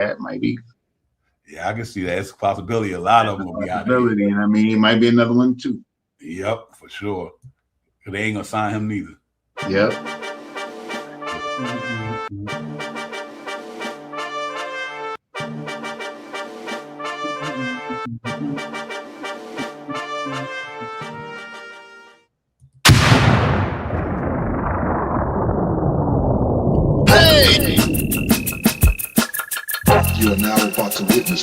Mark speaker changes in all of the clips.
Speaker 1: that might be.
Speaker 2: Yeah, I can see that. It's a possibility. A lot of them will be out there.
Speaker 1: You know what I mean? He might be another one too.
Speaker 2: Yep, for sure. Because they ain't gonna sign him neither.
Speaker 1: Yep.
Speaker 3: You are now about to witness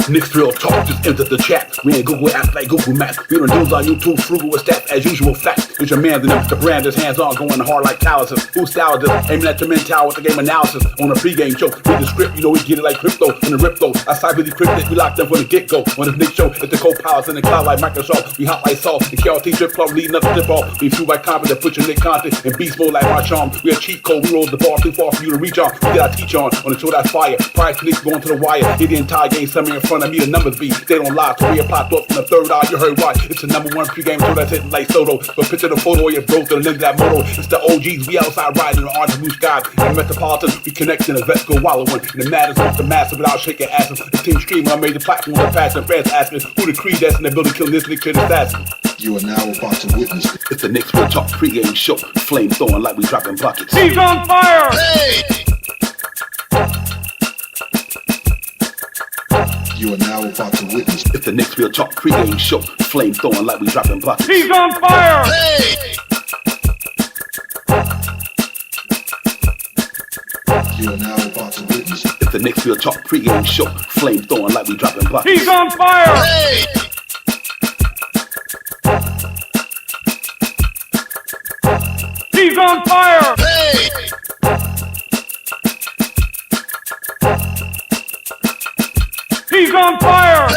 Speaker 4: Knicks Real Talk just entered the chat. We ain't Google apps like Google Maps. We don't use our YouTube frugal with stats as usual facts. It's your man, the brand is hands on, going hard like calluses. Who style this? Aiming at your mental with the game analysis. On a pregame show, read the script, you know we get it like crypto. In the rip though, I cyber decrypted, we locked them from the get go. On this Knicks show, it's the co-pilots in the cloud like Microsoft. We hot like salt, the KRT drip club leading up to tip off. We flew by confidence, put your Nick content in beast mode like my charm. We a cheat code, we roll the bar too far for you to reach on. We get our teach on the show that's fire. Prior to Knicks going to the wire, hit the entire game, somewhere in front of me, the numbers be. They don't lie, so we apply up from the third eye, you heard why. It's the #1 pregame show that's hitting like Soto. But picture the photo of your bro to the link that moto. It's the OGs, we outside riding in the orange blue skies. In the Metropolitan, we connect in the vets go wallowing. And the matters off the massive without shaking asses. The team streaming on major platforms and passion. Fans asking who the creed that's in the building killing this Nick shit assassin.
Speaker 3: You are now about to witness
Speaker 4: It's the Knicks Real Talk pregame show. Flame throwing like we dropping buckets.
Speaker 5: He's on fire!
Speaker 3: You are now about to witness
Speaker 4: It's the Knicks Real Talk pregame show. Flame throwing like we dropping buckets.
Speaker 5: He's on fire!
Speaker 3: You are now about to witness
Speaker 4: It's the Knicks Real Talk pregame show. Flame throwing like we dropping buckets.
Speaker 5: He's on fire! He's on fire! He's on fire!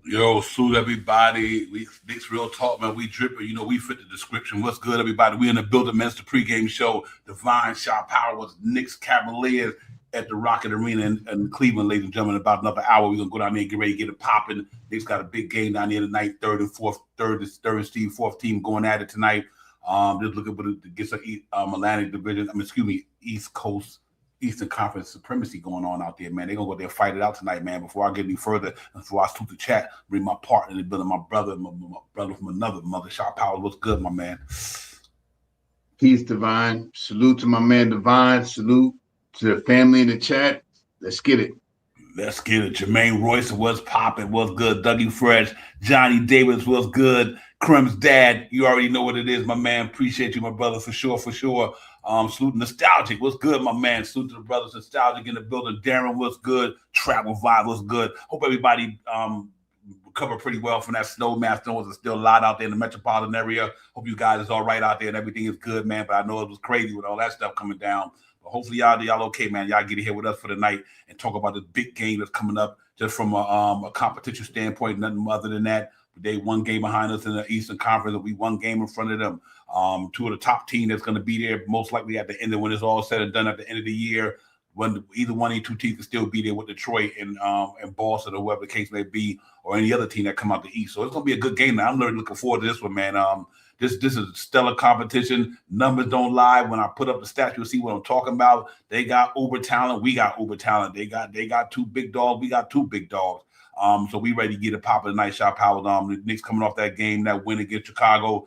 Speaker 2: Yo, salute everybody. Knicks Real Talk, man. We dripping. You know, we fit the description. What's good, everybody? We in the building, man. It's the pregame show. Divine Shot Power was Knicks Cavaliers at the Rocket Arena in Cleveland, ladies and gentlemen. In about another hour, we're gonna go down there and get ready to get it popping. Knicks got a big game down there tonight. Third and Steve, fourth team going at it tonight. Just looking for to get some Atlantic Division. East Coast. Eastern Conference supremacy going on out there, man. They're going to go there and fight it out tonight, man. Before I get any further, before I salute the chat, bring my partner in the building, my brother from another mother, Shot Power. What's good, my man?
Speaker 1: Peace, Divine. Salute to my man, Divine. Salute to the family in the chat. Let's get it.
Speaker 2: Let's get it. Jermaine Royce, what's popping? What's good? Dougie Fresh, Johnny Davis, what's good? Crim's dad, you already know what it is, my man. Appreciate you, my brother, for sure. Salute Nostalgic, what's good, my man? Salute to the brothers Nostalgic in the building. Darren, what's good? Travel Vibe, what's good? Hope everybody recovered pretty well from that snow. Snow is still a lot out there in the metropolitan area. Hope you guys is all right out there and everything is good, man. But I know it was crazy with all that stuff coming down. But hopefully y'all okay, man. Y'all get here with us for the night and talk about this big game that's coming up just from a competition standpoint, nothing other than that. They one game behind us in the Eastern Conference, and we one game in front of them. Two of the top team that's going to be there most likely at the end of when it's all said and done at the end of the year. When either one of these two teams can still be there with Detroit and Boston or whoever the case may be, or any other team that come out the East. So it's going to be a good game. Now I'm really looking forward to this one, man. This is a stellar competition. Numbers don't lie. When I put up the stats, you'll see what I'm talking about. They got uber talent. We got uber talent. They got two big dogs. We got two big dogs. So we ready to get it popping tonight. Shot Power. The Knicks coming off that game, that win against Chicago.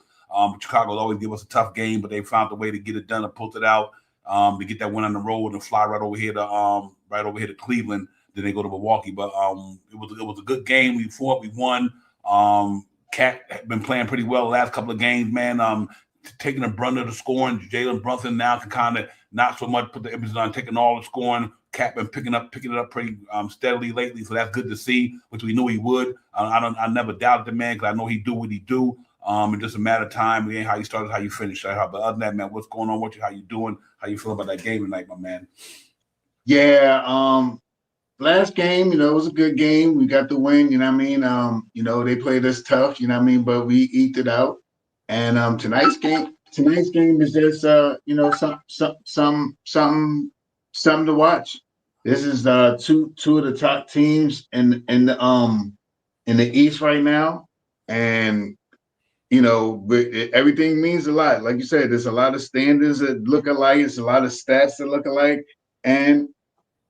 Speaker 2: Chicago always give us a tough game, but they found a way to get it done and pull it out to get that win on the road and fly right over here to Cleveland. Then they go to Milwaukee. But it was a good game. We fought. We won. Cat had been playing pretty well the last couple of games, man. Taking the brunt of the scoring. Jalen Brunson now can kind of not so much put the emphasis on taking all the scoring. Cat been picking it up pretty steadily lately, so that's good to see, which we knew he would. I never doubted the man because I know he do what he do. It's just a matter of time. It ain't how you started, how you finish. But other than that, man, what's going on with you? How you doing? How you feel about that game tonight, my man?
Speaker 1: Yeah, last game, it was a good game. We got the win, you know what I mean? They played us tough, you know what I mean? But we eked it out. And tonight's game is just something to watch. This is two of the top teams in the in the East right now, and everything means a lot. Like you said, there's a lot of standards that look alike. It's a lot of stats that look alike, and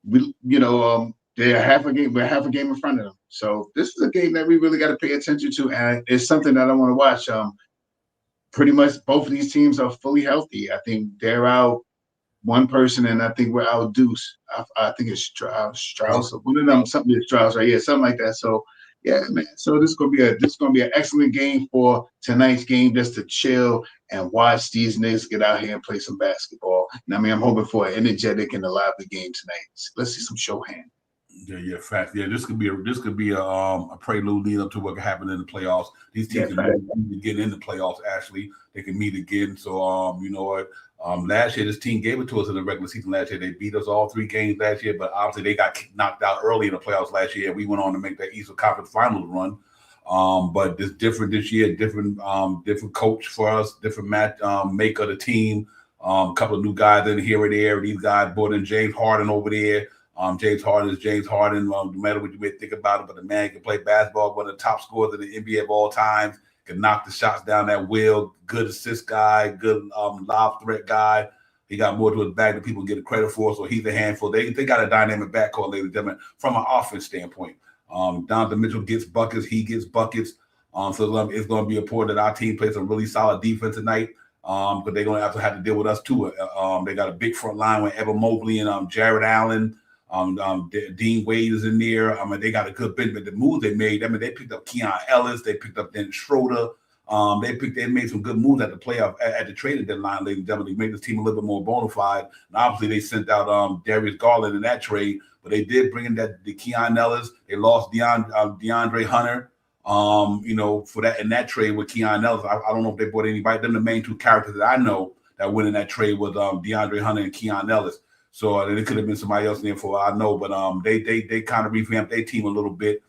Speaker 1: they're half a game. We're half a game in front of them. So this is a game that we really got to pay attention to, and it's something that I want to watch. Pretty much both of these teams are fully healthy. I think they're out one person, and I think we're out Deuce. I think it's Strauss. One of them, something is Strauss, right? Yeah, something like that. So yeah, man. So this is gonna be an excellent game for tonight's game, just to chill and watch these niggas get out here and play some basketball. And I mean, I'm hoping for an energetic and a lively game tonight. Let's see some show hand.
Speaker 2: Yeah, fact. Yeah, this could be a prelude lead up to what could happen in the playoffs. These teams can get in the playoffs. Actually, they can meet again. So you know what? Last year this team gave it to us in the regular season. Last year they beat us all 3 games last year, but obviously they got knocked out early in the playoffs last year. We went on to make that Eastern Conference Finals run. But it's different this year. Different coach for us. Different make of the team. A couple of new guys in here and there. These guys brought in James Harden over there. James Harden is James Harden. No matter what you may think about it, but the man can play basketball. One of the top scorers in the NBA of all time. Can knock the shots down at will. Good assist guy. Good lob threat guy. He got more to his bag than people get credit for. So he's a handful. They got a dynamic backcourt, ladies and gentlemen, from an offense standpoint. Donovan Mitchell gets buckets. He gets buckets. So it's going to be important that our team plays a really solid defense tonight. But they're going to have to deal with us too. They got a big front line with Evan Mobley and Jared Allen. Dean Wade is in there. I mean, they got a good bench, but the moves they made, I mean, they picked up Keon Ellis, they picked up Dennis Schroeder. They made some good moves at the playoff at the trading deadline, ladies and gentlemen. They made this team a little bit more bona fide. And obviously they sent out Darius Garland in that trade, but they did bring in the Keon Ellis. They lost DeAndre Hunter. For that in that trade with Keon Ellis. I don't know if they brought anybody. Them the main 2 characters that I know that went in that trade with DeAndre Hunter and Keon Ellis. So it could have been somebody else in there for all I know, but they kind of revamped their team a little bit.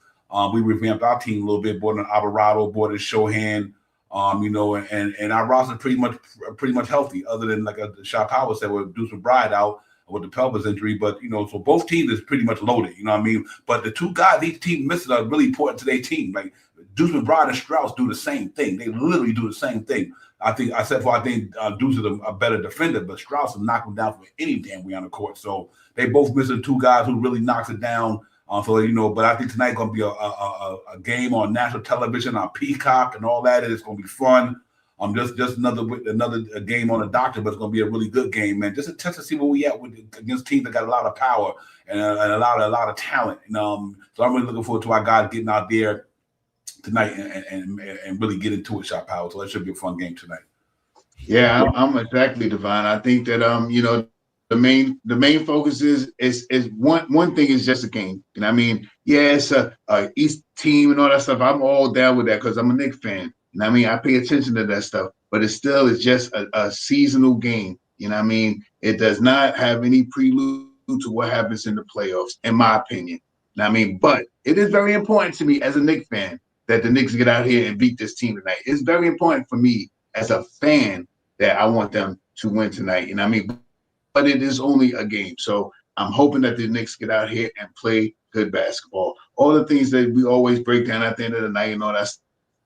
Speaker 2: We revamped our team a little bit, brought in Alvarado, brought in Shohan, and our roster pretty much healthy, other than like Shot Power said, with Deuce McBride out with the pelvis injury. But so both teams is pretty much loaded, you know what I mean? But the 2 guys each team misses are really important to their team. Like Deuce McBride and Strauss do the same thing. They literally do the same thing. I think Deuce is a better defender, but Strauss will knock him down from any damn way on the court. So they both missing 2 guys who really knocks it down. But I think tonight's going to be a game on national television, on Peacock and all that. It's going to be fun. Just another game on the doctor, but it's going to be a really good game, man. Just a test to see where we at against teams that got a lot of power and a lot of talent. So I'm really looking forward to our guys getting out there tonight and really get into it, Shot Power. So that should be a fun game tonight.
Speaker 1: Yeah, I'm exactly, Divine. I think that the main focus is one thing is just a game. You know what I mean? Yeah, it's a East team and all that stuff. I'm all down with that because I'm a Knicks fan. You know what I mean? I pay attention to that stuff, but it still is just a seasonal game. You know what I mean? It does not have any prelude to what happens in the playoffs, in my opinion. You know what I mean? But it is very important to me as a Knicks fan that the Knicks get out here and beat this team tonight. It's very important for me as a fan that I want them to win tonight. You know what I mean? But it is only a game. So I'm hoping that the Knicks get out here and play good basketball. All the things that we always break down at the end of the night and all that stuff,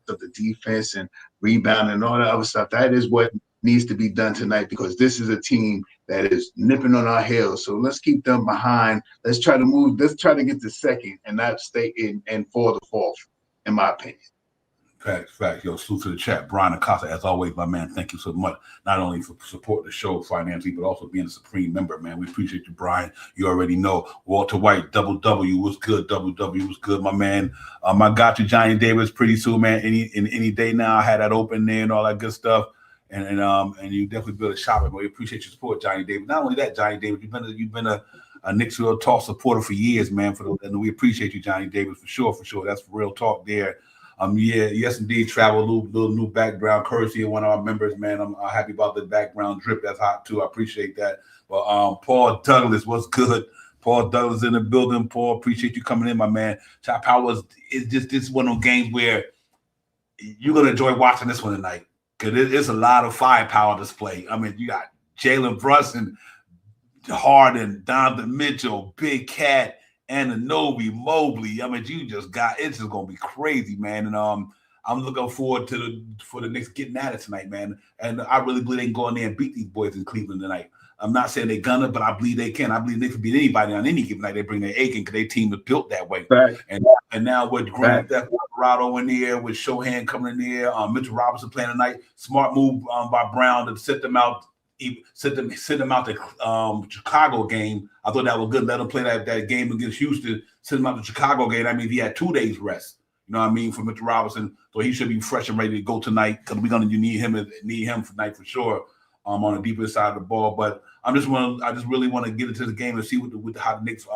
Speaker 1: the defense and rebounding and all that other stuff, that is what needs to be done tonight, because this is a team that is nipping on our heels. So let's keep them behind. Let's try to move. Let's try to get to second and not stay in and for the fourth, in my opinion.
Speaker 2: Facts. Yo, salute to the chat. Brian Acosta, as always, my man, thank you so much. Not only for supporting the show financially, but also being a supreme member, man. We appreciate you, Brian. You already know. Walter White, Double W, what's good? Double W, what's good, my man? I got you, Johnny Davis, pretty soon, man. Any day now, I had that open there and all that good stuff. And you definitely build a shop. We appreciate your support, Johnny Davis. Not only that, Johnny Davis, you've been a Knicks Real Talk supporter for years, man. And we appreciate you, Johnny Davis, for sure. That's real talk there. Yes, indeed, travel, little new background, courtesy of one of our members, man. I'm happy about the background drip. That's hot, too. I appreciate that. But Paul Douglas, what's good? Paul Douglas in the building. Paul, appreciate you coming in, my man. Shot Power is just this one of those games where you're going to enjoy watching this one tonight, because it's a lot of firepower display. I mean, you got Jalen Brunson, Harden, Donovan Mitchell, Big Cat, Anunoby, Mobley. I mean, it's just gonna be crazy, man. And I'm looking forward for the Knicks getting at it tonight, man. And I really believe they can go in there and beat these boys in Cleveland tonight. I'm not saying they're gonna, but I believe they can. I believe they can beat anybody on any given night. They bring their A game because their team is built that way.
Speaker 1: Right.
Speaker 2: And now with Grand Theft Auto in there, with Shohan coming in there, Mitchell Robinson playing tonight. Smart move by Brown to set them out. Send them out the Chicago game. I thought that was good. Let them play that game against Houston. Send them out the Chicago game. I mean, he had 2 days rest. You know what I mean, for Mitchell Robinson. So he should be fresh and ready to go tonight because we're gonna need him tonight for sure. On the deeper side of the ball. But I just really want to get into the game and see how the Knicks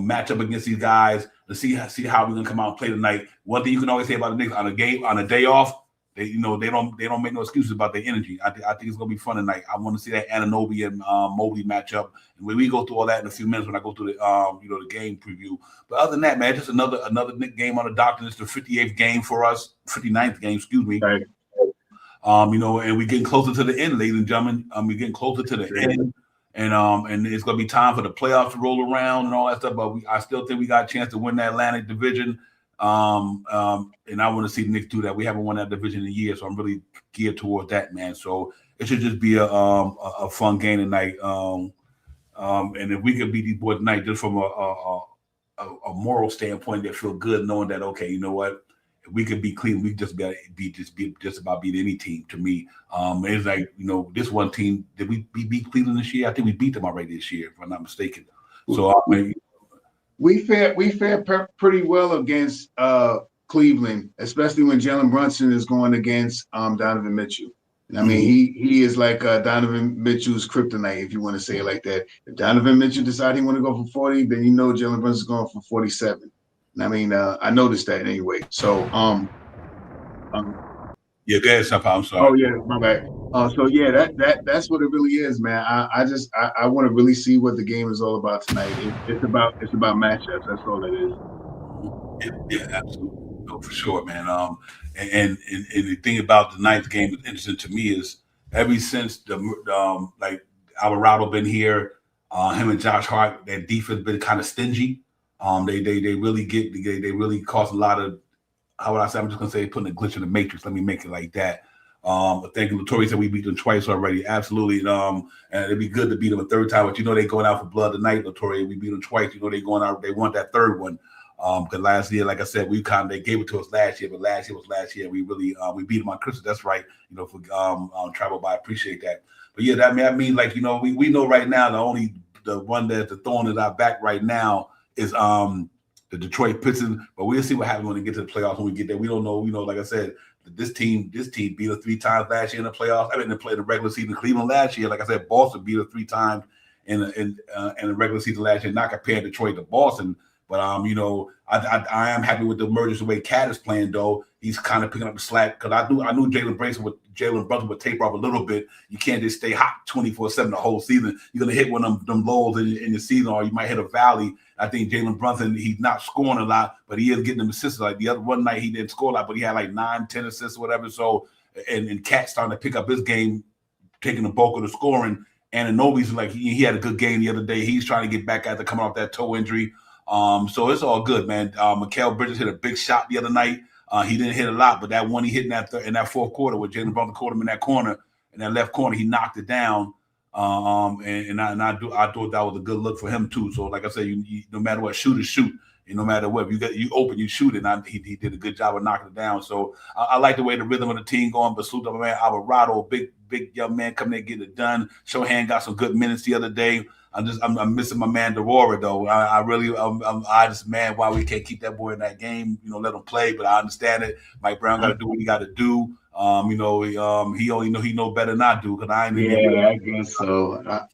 Speaker 2: match up against these guys to see how we're gonna come out and play tonight. One thing you can always say about the Knicks on a day off. They don't make no excuses about their energy. I think it's gonna be fun tonight. I want to see that Anunoby and Mobley matchup. And we go through all that in a few minutes when I go through the the game preview. But other than that, man, just another Knick game on the docket. It's the 58th game for us, 59th game, excuse me.
Speaker 1: Right.
Speaker 2: And we're getting closer to the end, ladies and gentlemen. We're getting closer to the end, and it's gonna be time for the playoffs to roll around and all that stuff. But I still think we got a chance to win the Atlantic Division. And I want to see the Knicks do that. We haven't won that division in a year, so I'm really geared towards that, man. So it should just be a fun game tonight. And if we can beat these boys tonight, just from a moral standpoint, they feel good knowing that, okay, you know what, if we could beat Cleveland, we just about beat any team. To me, it's like, this one team, did we beat Cleveland this year? I think we beat them already this year, if I'm not mistaken. So
Speaker 1: we fared pretty well against Cleveland, especially when Jalen Brunson is going against Donovan Mitchell. I mean, he is like Donovan Mitchell's kryptonite, if you want to say it like that. If Donovan Mitchell decides he want to go for 40, then Jalen Brunson's going for 47. I mean, I noticed that anyway. So,
Speaker 2: yeah, go ahead, Sapa. I'm sorry.
Speaker 1: Oh yeah, my bad. So yeah, that's what it really is, man. I want to really see what the game is all about tonight. It's about matchups. That's all it is.
Speaker 2: Yeah, absolutely. No, for sure, man. And the thing about tonight's game that's interesting to me is ever since like Alvarado been here, him and Josh Hart, their defense been kind of stingy. They really cause a lot of, how would I say? I'm just gonna say putting a glitch in the matrix. Let me make it like that. But thank you, Latori said we beat them twice already. Absolutely. And it'd be good to beat them a third time, but they going out for blood tonight, Latori. We beat them twice. They going out, they want that third one. Because last year, like I said, they gave it to us last year, but last year was last year. We really we beat them on Christmas. That's right. For travel by, I appreciate that. But yeah, I mean, like, we know right now the one that's the thorn in our back right now is the Detroit Pistons. But we'll see what happens when they get to the playoffs. When we get there, we don't know. Like I said, this team beat us 3 times last year in the playoffs. I mean, they played the regular season. Cleveland last year, like I said, Boston beat us 3 times in the regular season last year. Not comparing Detroit to Boston. But I am happy with the emergence the way Cat is playing, though. He's kind of picking up the slack because I knew Jalen Brunson would taper off a little bit. You can't just stay hot 24/7 the whole season. You're gonna hit one of them lows in your season, or you might hit a valley. I think Jalen Brunson, he's not scoring a lot, but he is getting them assists. Like the other one night, he didn't score a lot, but he had like 9, 10 assists or whatever. So and Cat starting to pick up his game, taking the bulk of the scoring. And Anunoby's like he had a good game the other day. He's trying to get back after coming off that toe injury. So it's all good, man. Mikal Bridges hit a big shot the other night. He didn't hit a lot, but that one he hit in that fourth quarter with Jalen Brunson caught him in that corner, in that left corner, he knocked it down. And I thought that was a good look for him too. So like I said, you no matter what, shoot. And no matter what, you open, you shoot it. And he did a good job of knocking it down. So I like the way the rhythm of the team going. But salute to my man Alvarado, big young man coming there getting it done. Shohan got some good minutes the other day. I'm missing my man De'Aura though. I just mad why we can't keep that boy in that game. Let him play. But I understand it. Mike Brown got to do what he got to do. He know better than I do because I ain't.
Speaker 1: Yeah, I guess so.
Speaker 2: But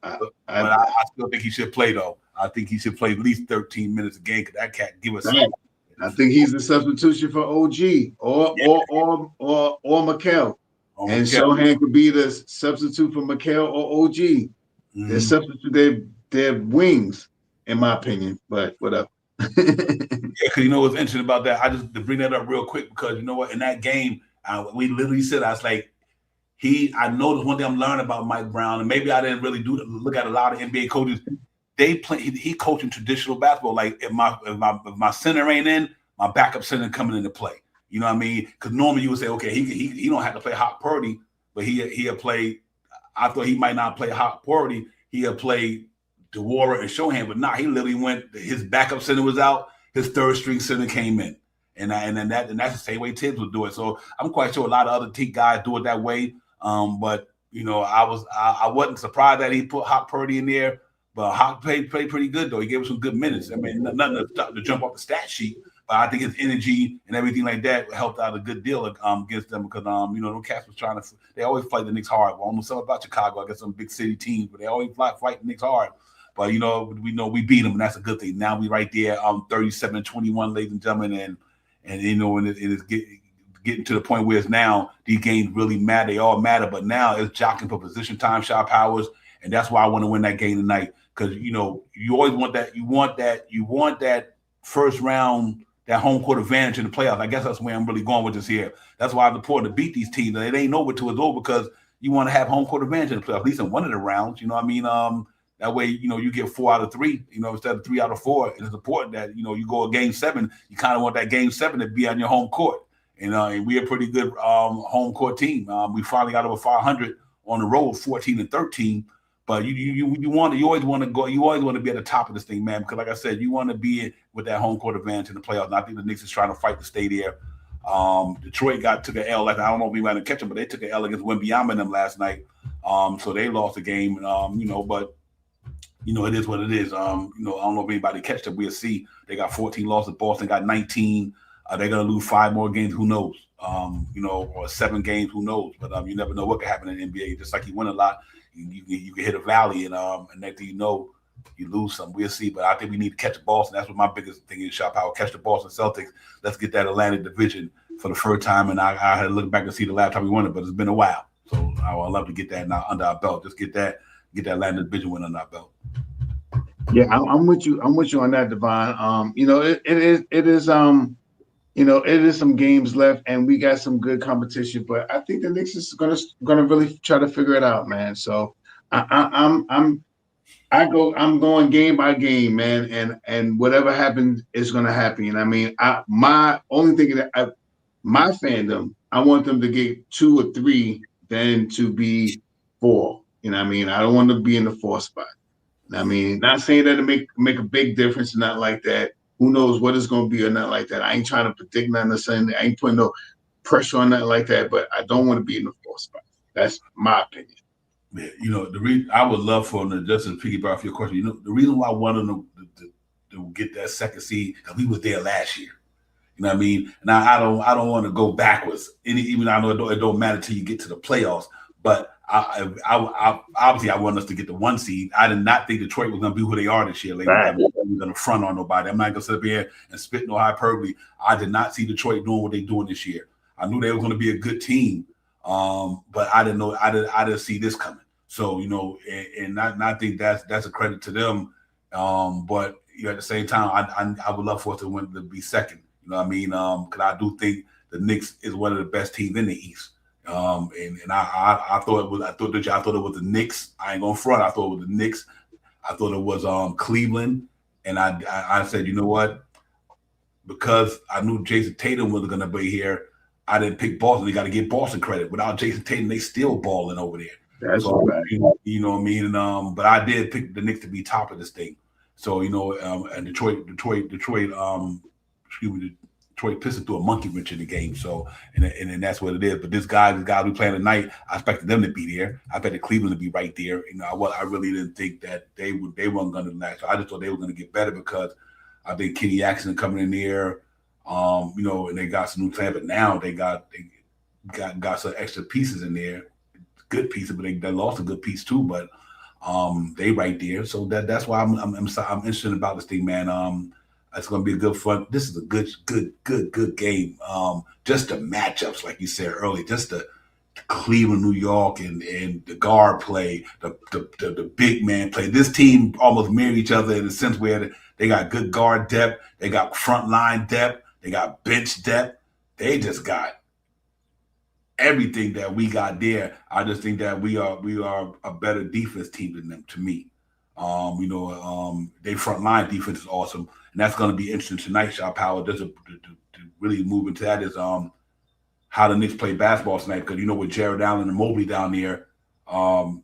Speaker 2: I still think he should play though. I think he should play at least 13 minutes a game because that cat give us.
Speaker 1: Right. I think he's the substitution for OG or Mikal. And Shohan could be the substitute for Mikal or OG. Mm-hmm. They substitute their wings, in my opinion. But whatever.
Speaker 2: Yeah, because what's interesting about that? I just to bring that up real quick because you know what? In that game, we literally said, I was like, I noticed one thing I'm learning about Mike Brown, and maybe I didn't really look at a lot of NBA coaches. they play. He coaching traditional basketball. Like if my center ain't in, my backup center coming into play. You know what I mean? Because normally you would say, okay, he don't have to play hot priority, but he'll play. I thought he might not play hot priority. He'll play DeWara and Shohan, but he literally went. His backup center was out. His third string center came in, and that's the same way Tibbs would do it. So I'm quite sure a lot of other T guys do it that way. But I wasn't surprised that he put hot priority in there. But Hawk played pretty good though. He gave us some good minutes. I mean, nothing to jump off the stat sheet. But I think his energy and everything like that helped out a good deal against them because the Cats was trying to. They always fight the Knicks hard. Well, I don't know something about Chicago. I guess some big city teams, but they always fight the Knicks hard. But we know we beat them, and that's a good thing. Now we right there, 37-21, ladies and gentlemen, and it is getting to the point where it's now these games really matter. They all matter, but now it's jockeying for position time, shot powers, and that's why I want to win that game tonight because you always want that. You want that first round. That home court advantage in the playoffs. I guess that's where I'm really going with this here. That's why it's important to beat these teams. It ain't over till it's over because you want to have home court advantage in the playoffs, at least in one of the rounds. You know what I mean? That way, you get 4 out of 3, instead of 3 out of 4. It's important that, you go a game 7. You kind of want that game 7 to be on your home court. And we're a pretty good home court team. We finally got over 500 on the road, 14-13. But you always want to go. You always want to be at the top of this thing, man. Because like I said, you want to be with that home court advantage in the playoffs. And I think the Knicks is trying to fight to stay there. Detroit took an L. Like I don't know if we might have catch them, but they took an L against Wembanyama and them last night. So they lost the game. But it is what it is. I don't know if anybody catch them. We'll see. They got 14 losses. Boston got 19. They're gonna lose 5 more games. Who knows? Or 7 games. Who knows? But you never know what could happen in the NBA. Just like you win a lot. You can hit a valley and next thing you know, you lose some. We'll see. But I think we need to catch Boston. That's what my biggest thing is, shot power. Catch the Boston Celtics. Let's get that Atlantic division for the first time. And I had to look back and see the last time we won it, but it's been a while. So I would love to get that now under our belt. Just get that Atlantic division win under our belt.
Speaker 1: Yeah, I'm with you. I'm with you on that, Devon. It is some games left, and we got some good competition. But I think the Knicks is gonna really try to figure it out, man. So I'm going game by game, man, and whatever happens is gonna happen. I mean, my only thing that my fandom, I want them to get 2 or 3, then to be 4. You know what I mean? I don't want to be in the 4th spot. I mean, not saying that to make a big difference, not like that. Who knows what it's going to be or not like that. I ain't trying to predict nothing or something. I ain't putting no pressure on nothing like that, but I don't want to be in the 4th spot. That's my opinion.
Speaker 2: Yeah, the reason I would love for them to just to piggyback off your question, the reason why I wanted them to get that second seed, because we was there last year. You know what I mean? Now I don't want to go backwards. Even though I know it don't matter till you get to the playoffs, but I obviously I want us to get the 1 seed. I did not think Detroit was going to be who they are this year. Like, right. I'm not going to front on nobody. I'm not going to sit up here and spit no hyperbole. I did not see Detroit doing what they're doing this year. I knew they were going to be a good team, but I didn't know. I didn't see this coming. So and I think that's a credit to them. But at the same time, I would love for us to be second. You know what I mean? Because I do think the Knicks is one of the best teams in the East. And I thought it was the Knicks. I ain't gonna front. I thought it was the Knicks. I thought it was Cleveland. And I said, you know what? Because I knew Jason Tatum was gonna be here, I didn't pick Boston. They got to give Boston credit. Without Jason Tatum, they still balling over there.
Speaker 1: That's right.
Speaker 2: You know what I mean? And but I did pick the Knicks to be top of this thing. So and Detroit Pistons threw a monkey wrench in the game. So and that's what it is. But this guy we playing tonight, I expected them to be there. I expected Cleveland to be right there. I really didn't think that they weren't going to last. So I just thought they were going to get better because I think KNICKS coming in there, and they got some new talent. But now they got some extra pieces in there, good pieces. But they lost a good piece too. But they right there. So that's why I'm interested about this thing, man. It's going to be a good fun. This is a good game. Just the matchups, like you said earlier, just the Cleveland, New York, and the guard play, the big man play. This team almost mirror each other in the sense where they got good guard depth, they got front line depth, they got bench depth. They just got everything that we got there. I just think that we are a better defense team than them, to me. Their front line defense is awesome, and that's going to be interesting tonight. Shaw Power does to really move into that is how the Knicks play basketball tonight, because with Jared Allen and Mobley down there, you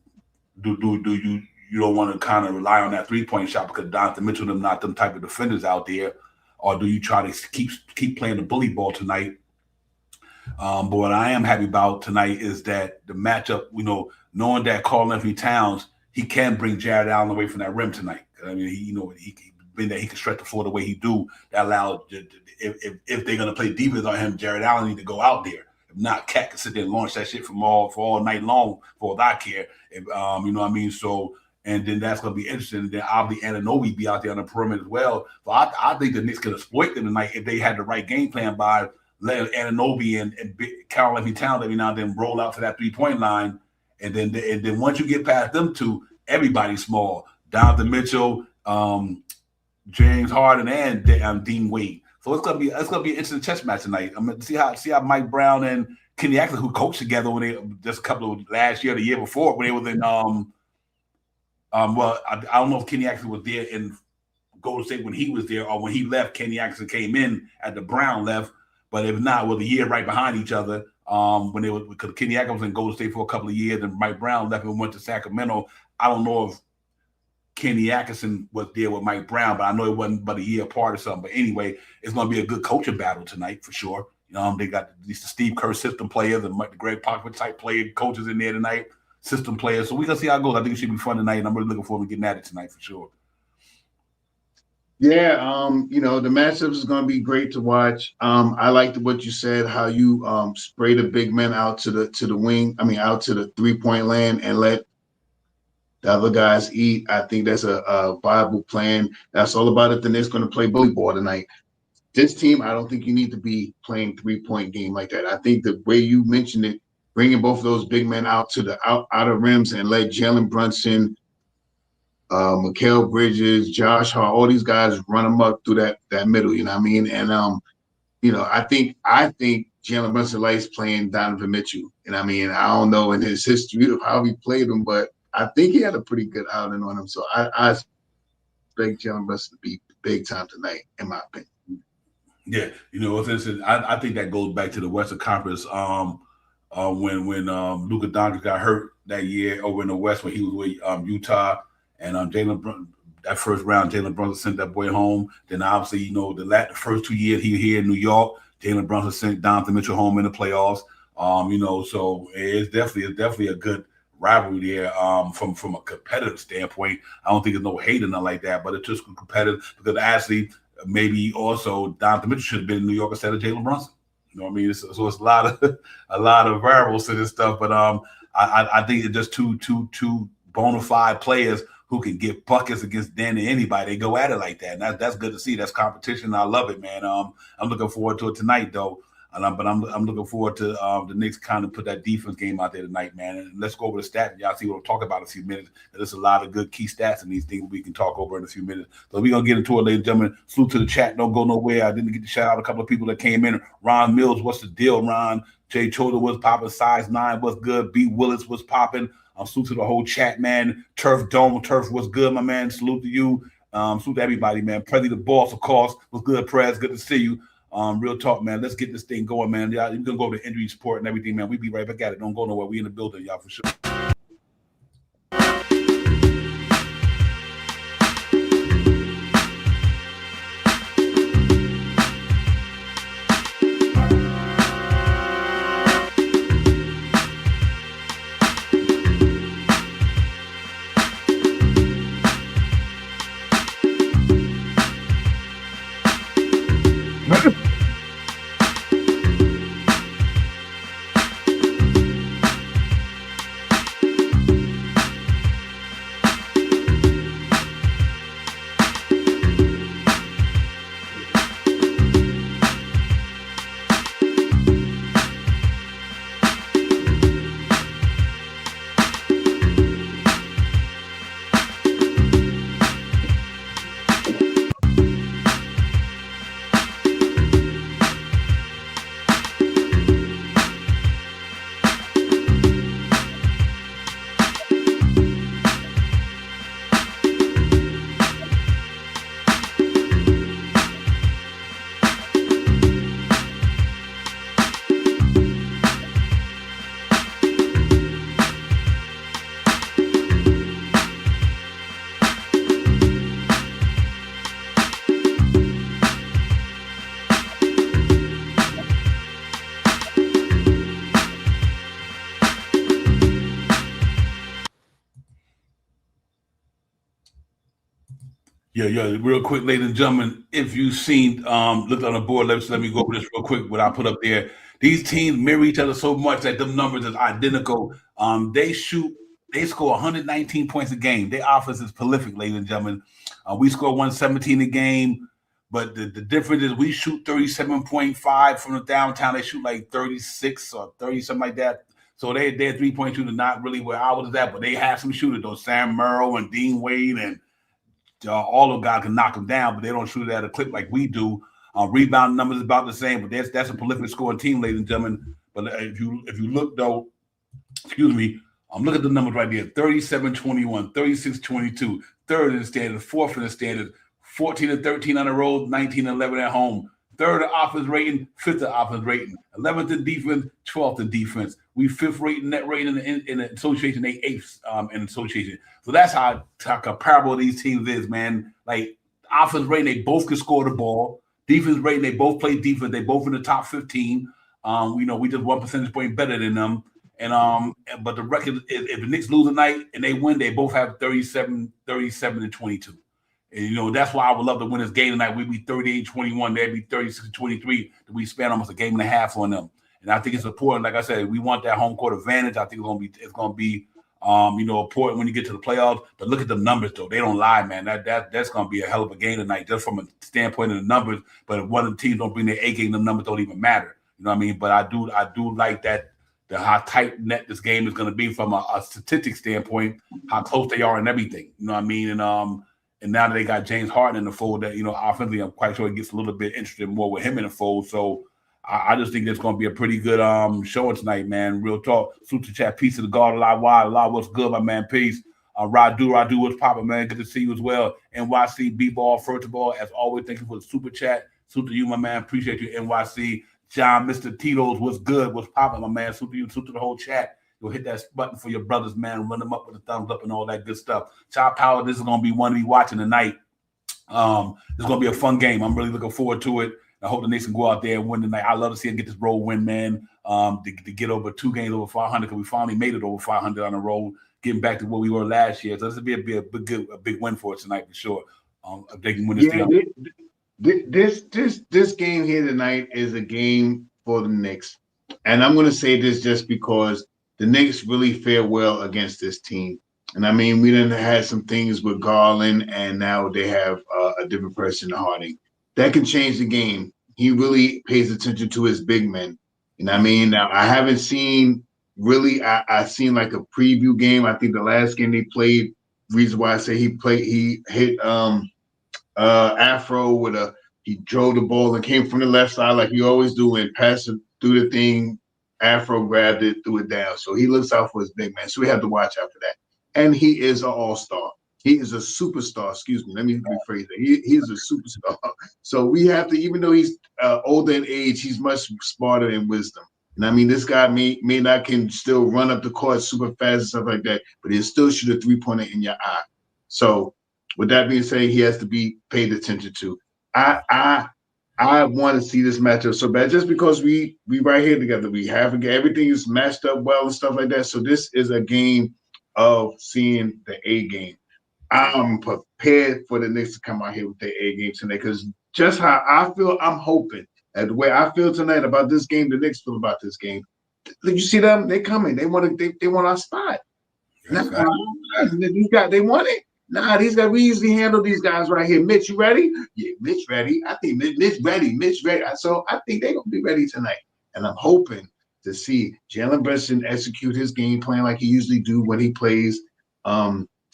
Speaker 2: don't want to kind of rely on that 3-point shot because Donovan Mitchell them not them type of defenders out there, or do you try to keep playing the bully ball tonight? But what I am happy about tonight is that the matchup, knowing that Karl-Anthony Towns, he can bring Jared Allen away from that rim tonight. I mean, he can stretch the floor the way he do. That allows if they're gonna play defense on him, Jared Allen need to go out there. If not, Cat can sit there and launch that shit for all night long for all I care. You know what I mean? So, and then that's gonna be interesting. And then obviously Anunoby be out there on the perimeter as well. So I think the Knicks could exploit them tonight if they had the right game plan by letting Anunoby and Karl-Anthony Towns every now and then roll out to that 3-point line. And then once you get past them two, everybody's small. Donovan Mitchell, James Harden, and Dean Wade. So it's gonna be an interesting chess match tonight. I'm gonna see how Mike Brown and KNICKS, who coached together when they just a couple of last year, the year before, when they was in well, I don't know if KNICKS was there in Golden State when he was there, or when he left, KNICKS came in at the Brown left. But if not, well, the year right behind each other, when they were, because KNICKS was in Golden State for a couple of years, and Mike Brown left and went to Sacramento. I don't know if Kenny Atkinson was there with Mike Brown, but I know it wasn't but a year apart or something. But anyway, it's going to be a good coaching battle tonight for sure. They got these Steve Kerr system players and the Greg Popovich type player coaches in there tonight, system players. So we're going to see how it goes. I think it should be fun tonight, and I'm really looking forward to getting at it tonight for sure.
Speaker 1: Yeah, the matchups is going to be great to watch. I liked what you said, how you spray the big men out to the wing. I mean, out to the 3-point land and let the other guys eat. I think that's a viable plan. That's all about it. The Knicks going to play bully ball tonight. This team, I don't think you need to be playing 3-point game like that. I think the way you mentioned it, bringing both of those big men out to the outer rims and let Jalen Brunson, Mikal Bridges, Josh Hart, all these guys run them up through that middle, you know what I mean? And I think Jalen Brunson likes playing Donovan Mitchell. You know what I mean? I don't know in his history of how he played him, but I think he had a pretty good outing on him. So I expect Jalen Brunson to be big time tonight, in my opinion.
Speaker 2: Yeah, it's interesting. I think that goes back to the Western Conference. When Luka Doncic got hurt that year over in the West when he was with Utah. And that first round, Jalen Brunson sent that boy home. Then obviously, the first 2 years he was here in New York, Jalen Brunson sent Donovan Mitchell home in the playoffs. So it's definitely a good rivalry there. From a competitive standpoint, I don't think there's no hate or nothing like that, but it's just competitive because actually maybe also Donovan Mitchell should have been in New York instead of Jalen Brunson. You know what I mean? So it's a lot of variables to this stuff, but I think it's just two bona fide players who can get buckets against Danny anybody. They go at it like that. And that's good to see. That's competition. I love it, man. I'm looking forward to it tonight, though. But I'm looking forward to the Knicks kind of put that defense game out there tonight, man. And let's go over the stats. Y'all see what we'll talk about in a few minutes. There's a lot of good key stats in these things we can talk over in a few minutes. So we're going to get into it, ladies and gentlemen. Salute to the chat. Don't go nowhere. I didn't get to shout out a couple of people that came in. Ron Mills, what's the deal, Ron? Jay Choda was popping. Size 9, what's good? B. Willis was popping. Salute to the whole chat, man. Turf Dome, Turf, what's good, my man? Salute to you. Salute to everybody, man. Prezi the boss, of course. What's good, Prez? Good to see you. Real talk, man. Let's get this thing going, man. Y'all, you're going to go to injury support and everything, man. We be right back at it. Don't go nowhere. We in the building, y'all, for sure. Yeah. Real quick, ladies and gentlemen, if you've seen, looked on the board, let me go over this real quick. What I put up there, these teams mirror each other so much that them numbers is identical. They score 119 points a game. Their offense is prolific, ladies and gentlemen. We score 117 a game, but the difference is we shoot 37.5 from the downtown. They shoot like 36 or 30, something like that. So their 3-point shooter not really where I was at, but they have some shooters though. Sam Merrill and Dean Wade and all of guys can knock them down, but they don't shoot it at a clip like we do. Rebound numbers is about the same, but that's a prolific scoring team, ladies and gentlemen. But if you look though, excuse me, look at the numbers right there: 37-21, 36-22, third in the standard, fourth in the standard, 14-13 on the road, 19-11 at home. Third in offense rating, fifth in offense rating, 11th in defense, 12th in defense. We fifth rating net rating in the association, they eighth in association. So that's how comparable these teams is, man. Like offense rating, they both can score the ball. Defense rating, they both play defense. They both in the top 15. We just 1 percentage point better than them. And but the record, if the Knicks lose tonight and they win, they both have 37 and 22. And, that's why I would love to win this game tonight. We'd be 38-21. They'd be 36-23. We spent almost a game and a half on them. And I think it's important. Like I said, we want that home court advantage. I think it's going to be important when you get to the playoffs. But look at the numbers, though. They don't lie, man. That's going to be a hell of a game tonight, just from a standpoint of the numbers. But if one of the teams don't bring their A game, the numbers don't even matter. You know what I mean? But I do like that. How tight net this game is going to be from a statistics standpoint, how close they are and everything. You know what I mean? And now that they got James Harden in the fold, that offensively, I'm quite sure it gets a little bit interested more with him in the fold. So I just think it's going to be a pretty good showing tonight, man. Real talk. Super chat, peace of the God, Allah, what's good, my man? Peace. Radu, what's poppin', man? Good to see you as well. NYC B-ball, first of all, as always, thank you for the super chat. Salute to you, my man. Appreciate you, NYC. John, Mr. Tito's, what's good? What's poppin', my man? Salute to you, salute to the whole chat. You'll hit that button for your brothers, man. Run them up with a thumbs up and all that good stuff. Child Power, this is going to be one to be watching tonight. It's going to be a fun game. I'm really looking forward to it. I hope the Knicks can go out there and win tonight. I love to see them get this road win, man, to get over 2 games over 500 because we finally made it over 500 on the road, getting back to where we were last year. So this will be a big win for us tonight for sure. If they can win this
Speaker 1: thing. This game here tonight is a game for the Knicks. And I'm going to say this just because the Knicks really fare well against this team. And I mean, we done had some things with Garland, and now they have a different person, Harding. That can change the game. He really pays attention to his big men. You know what I mean? Now, I haven't seen really, I've seen like a preview game. I think the last game they played, reason why I say he hit Afro with he drove the ball and came from the left side like he always do and passed it through the thing. Afro grabbed it, threw it down. So he looks out for his big man. So we have to watch out for that. And he is an all-star. He is a superstar. Excuse me. Let me rephrase that. He's a superstar. So we have to, even though he's older in age, he's much smarter in wisdom. And I mean, this guy may not can still run up the court super fast and stuff like that, but he'll still shoot a three-pointer in your eye. So with that being said, he has to be paid attention to. I want to see this matchup so bad just because we right here together. We have everything is matched up well and stuff like that. So this is a game of seeing the A game. I'm prepared for the Knicks to come out here with their A game tonight because just how I feel, I'm hoping that the way I feel tonight about this game, the Knicks feel about this game. You see them? They coming. They want our spot. These guys, they want it. Nah, these guys, we usually handle these guys right here. Mitch, you ready? Yeah, Mitch ready. I think Mitch ready. So I think they're going to be ready tonight. And I'm hoping to see Jalen Brunson execute his game plan like he usually do when he plays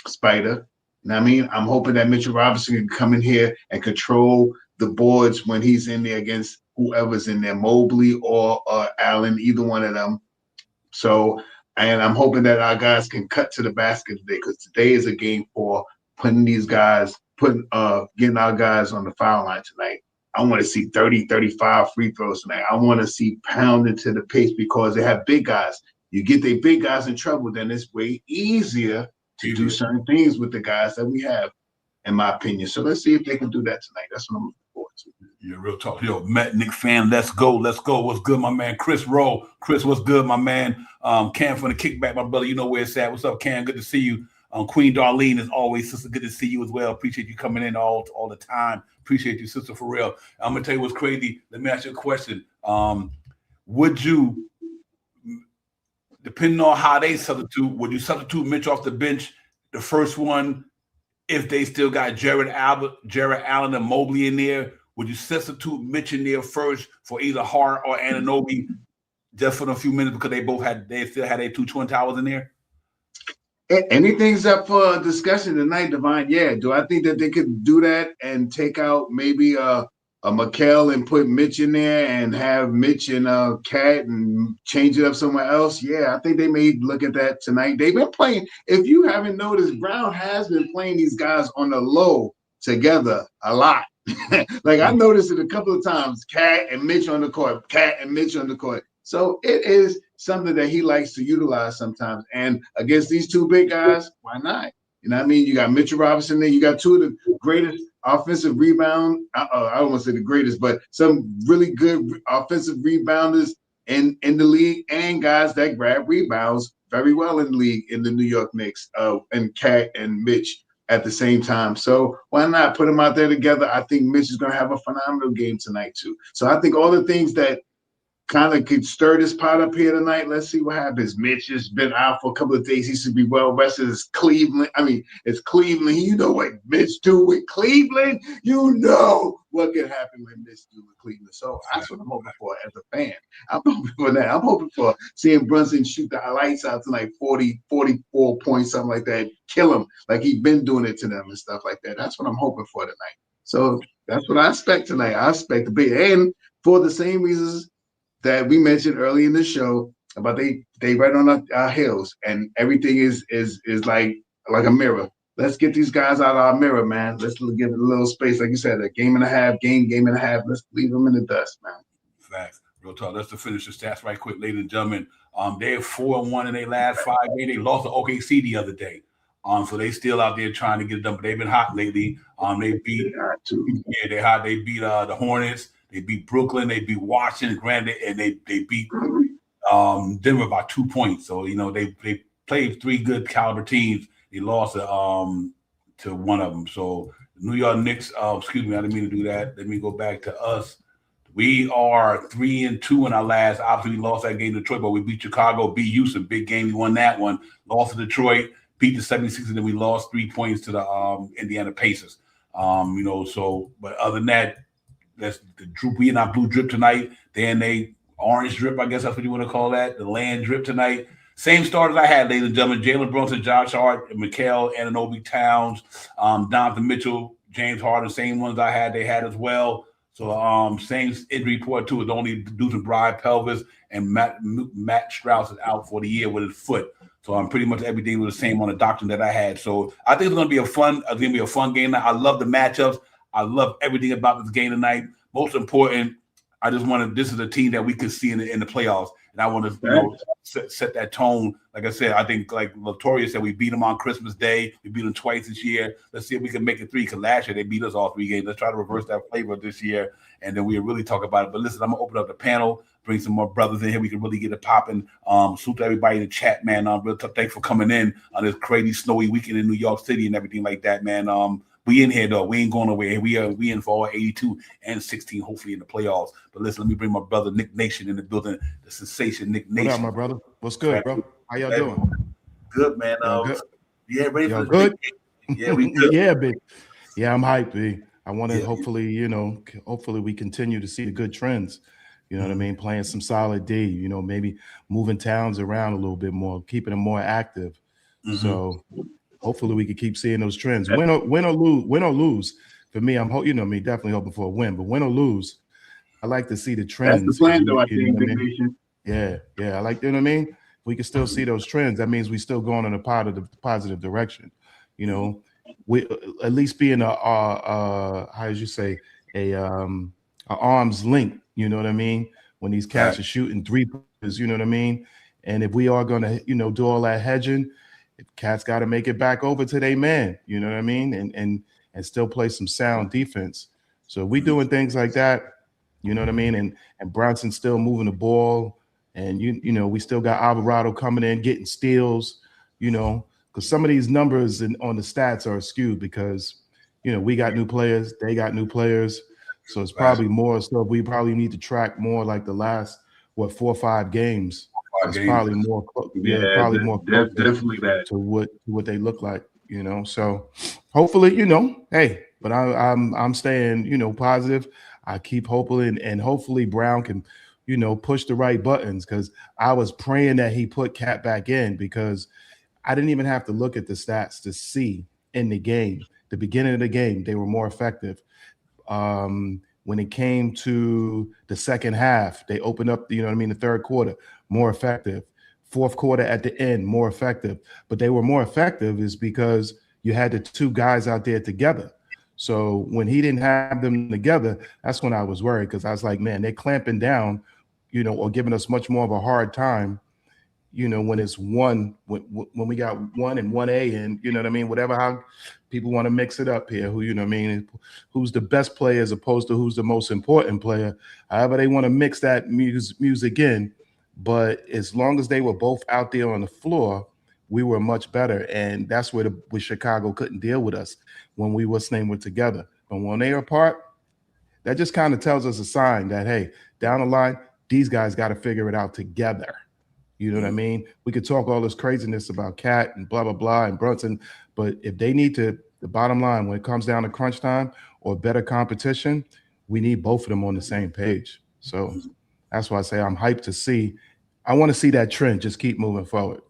Speaker 1: Spider. You know what I mean? I'm hoping that Mitchell Robinson can come in here and control the boards when he's in there against whoever's in there, Mobley or Allen, either one of them. So, and I'm hoping that our guys can cut to the basket today because today is a game for getting our guys on the foul line tonight. I want to see 30, 35 free throws tonight. I want to see pounded to the pace because they have big guys. You get their big guys in trouble, then it's way easier to do certain things with the guys that we have, in my opinion. So let's see if they can do that tonight. That's what I'm looking forward to.
Speaker 2: Yeah, real talk. Yo, Matt, Nick fan, let's go. What's good, my man? Chris Rowe. Chris, what's good, my man? Cam from the kickback, my brother. You know where it's at. What's up, Cam? Good to see you. Queen Darlene, as always, sister, good to see you as well. Appreciate you coming in all the time. Appreciate you, sister, for real. I'm gonna tell you what's crazy. Let me ask you a question. Would you, depending on how they substitute, would you substitute Mitch off the bench, the first one, if they still got Jared Allen and Mobley in there? Would you substitute Mitch in there first for either Hart or Anunoby just for a few minutes because they still had their 2 Twin Towers in there?
Speaker 1: Anything's up for discussion tonight, Divine. Yeah. Do I think that they could do that and take out maybe a McHale and put Mitch in there and have Mitch and Cat and change it up somewhere else? Yeah, I think they may look at that tonight. They've been playing. If you haven't noticed, Brown has been playing these guys on the low together a lot. Like I noticed it a couple of times, Cat and Mitch on the court, Cat and Mitch on the court. So it is something that he likes to utilize sometimes. And against these two big guys, why not? You know what I mean? You got Mitchell Robinson there. You got two of the greatest offensive rebound. I don't want to say the greatest, but some really good offensive rebounders in the league and guys that grab rebounds very well in the league in the New York Knicks and Cat and Mitch at the same time. So why not put them out there together? I think Mitch is going to have a phenomenal game tonight too. So I think all the things that kind of could stir this pot up here tonight. Let's see what happens. Mitch has been out for a couple of days. He should be well rested. It's Cleveland. It's Cleveland. You know what Mitch do with Cleveland? You know what can happen when Mitch do with Cleveland. So that's what I'm hoping for as a fan. I'm hoping for that. I'm hoping for seeing Brunson shoot the lights out tonight, 40, 44 points, something like that. Kill him like he's been doing it to them and stuff like that. That's what I'm hoping for tonight. So that's what I expect tonight. I expect to be. And for the same reasons that we mentioned early in the show about they right on our heels and everything is like a mirror. Let's get these guys out of our mirror, man. Let's give it a little space, like you said, a game and a half. Let's leave them in the dust, man.
Speaker 2: Facts, real talk. Let's just finish the stats right quick, ladies and gentlemen. They're 4-1 in their last 5 games. They lost to OKC the other day. So they still out there trying to get it done, but they've been hot lately. They beat they're hot. They beat the Hornets. They beat Brooklyn. They beat Washington, granted, and they beat Denver by 2 points. So they played 3 good caliber teams. They lost to one of them. So the New York Knicks. Excuse me, I didn't mean to do that. Let me go back to us. We are 3-2 in our last. Obviously, we lost that game to Detroit, but we beat Chicago, beat Houston, big game. We won that one. Lost to Detroit, beat the 76ers, and then we lost 3 points to the Indiana Pacers. So but other than that. That's the drip. We in our blue drip tonight. Then they orange drip, I guess that's what you want to call that. The land drip tonight. Same starters I had, ladies and gentlemen. Jalen Brunson, Josh Hart, McHale, Anunoby, Towns, Donovan Mitchell, James Harden, same ones I had. They had as well. So same injury report too. It's only losing Brian Pelvis and Matt Strauss is out for the year with his foot. So I'm pretty much everything was the same on the doctrine that I had. So I think it's gonna be a fun game. I love the matchups. I love everything about this game tonight. Most important, I just wanted this is a team that we could see in the playoffs, and I want to set that tone. Like I said, I think like Latoria said, we beat them on Christmas Day. We beat them twice this year. Let's see if we can make it 3. Because last year they beat us all 3 games. Let's try to reverse that flavor this year, and then we'll really talk about it. But listen, I'm gonna open up the panel, bring some more brothers in here. We can really get it popping. Salute to everybody in the chat, man. Real thanks for coming in on this crazy snowy weekend in New York City and everything like that, man. We in here though. We ain't going nowhere. We in for all 82 and 16, hopefully in the playoffs. But listen, let me bring my brother Nick Nation in the building. The sensation, Nick Nation.
Speaker 6: What up, my brother? What's good, bro? How y'all doing?
Speaker 2: Good, man.
Speaker 6: Good?
Speaker 2: Yeah, ready for the
Speaker 6: good?
Speaker 2: Yeah, we good.
Speaker 6: Yeah, big. Yeah, I'm hyped, big. I want to hopefully we continue to see the good trends. You know what I mean? Playing some solid D. Maybe moving Towns around a little bit more, keeping them more active. Mm-hmm. So. Hopefully we can keep seeing those trends. Win or lose. For me, definitely hoping for a win. But win or lose, I like to see the trends.
Speaker 1: That's the plan, though. I think.
Speaker 6: Yeah. I like. You know what I mean? We can still see those trends. That means we still going in a positive direction. We at least be in a arm's length. You know what I mean? When these cats are shooting 3-pointers, you know what I mean? And if we are gonna, do all that hedging. Cats got to make it back over to their man, you know what I mean, and still play some sound defense. So we doing things like that, you know what I mean, and Bronson still moving the ball, and we still got Alvarado coming in getting steals, because some of these numbers on the stats are skewed because, we got new players, they got new players. So it's probably more stuff we probably need to track more like the last, 4 or 5 games. It's probably more,
Speaker 1: definitely that.
Speaker 6: to what they look like, So hopefully, hey, but I'm staying, positive. I keep hoping, and hopefully Brown can, push the right buttons, because I was praying that he put Cat back in, because I didn't even have to look at the stats to see in the game, the beginning of the game, they were more effective. When it came to the second half, they opened up, the third quarter, more effective. Fourth quarter at the end, more effective. But they were more effective is because you had the 2 guys out there together. So when he didn't have them together, that's when I was worried, because I was like, man, they're clamping down, or giving us much more of a hard time, when it's when we got 1 and 1A, and whatever, how people want to mix it up here, who's the best player as opposed to who's the most important player, however they want to mix that music in. But as long as they were both out there on the floor, we were much better, and that's where Chicago couldn't deal with us when we were together. But when they are apart, that just kind of tells us a sign that, hey, down the line, these guys got to figure it out together. You know what I mean? We could talk all this craziness about Cat and blah, blah, blah, and Brunson, but if they need to, the bottom line, when it comes down to crunch time or better competition, we need both of them on the same page. So that's why I say I'm hyped to see. I want to see that trend just keep moving forward,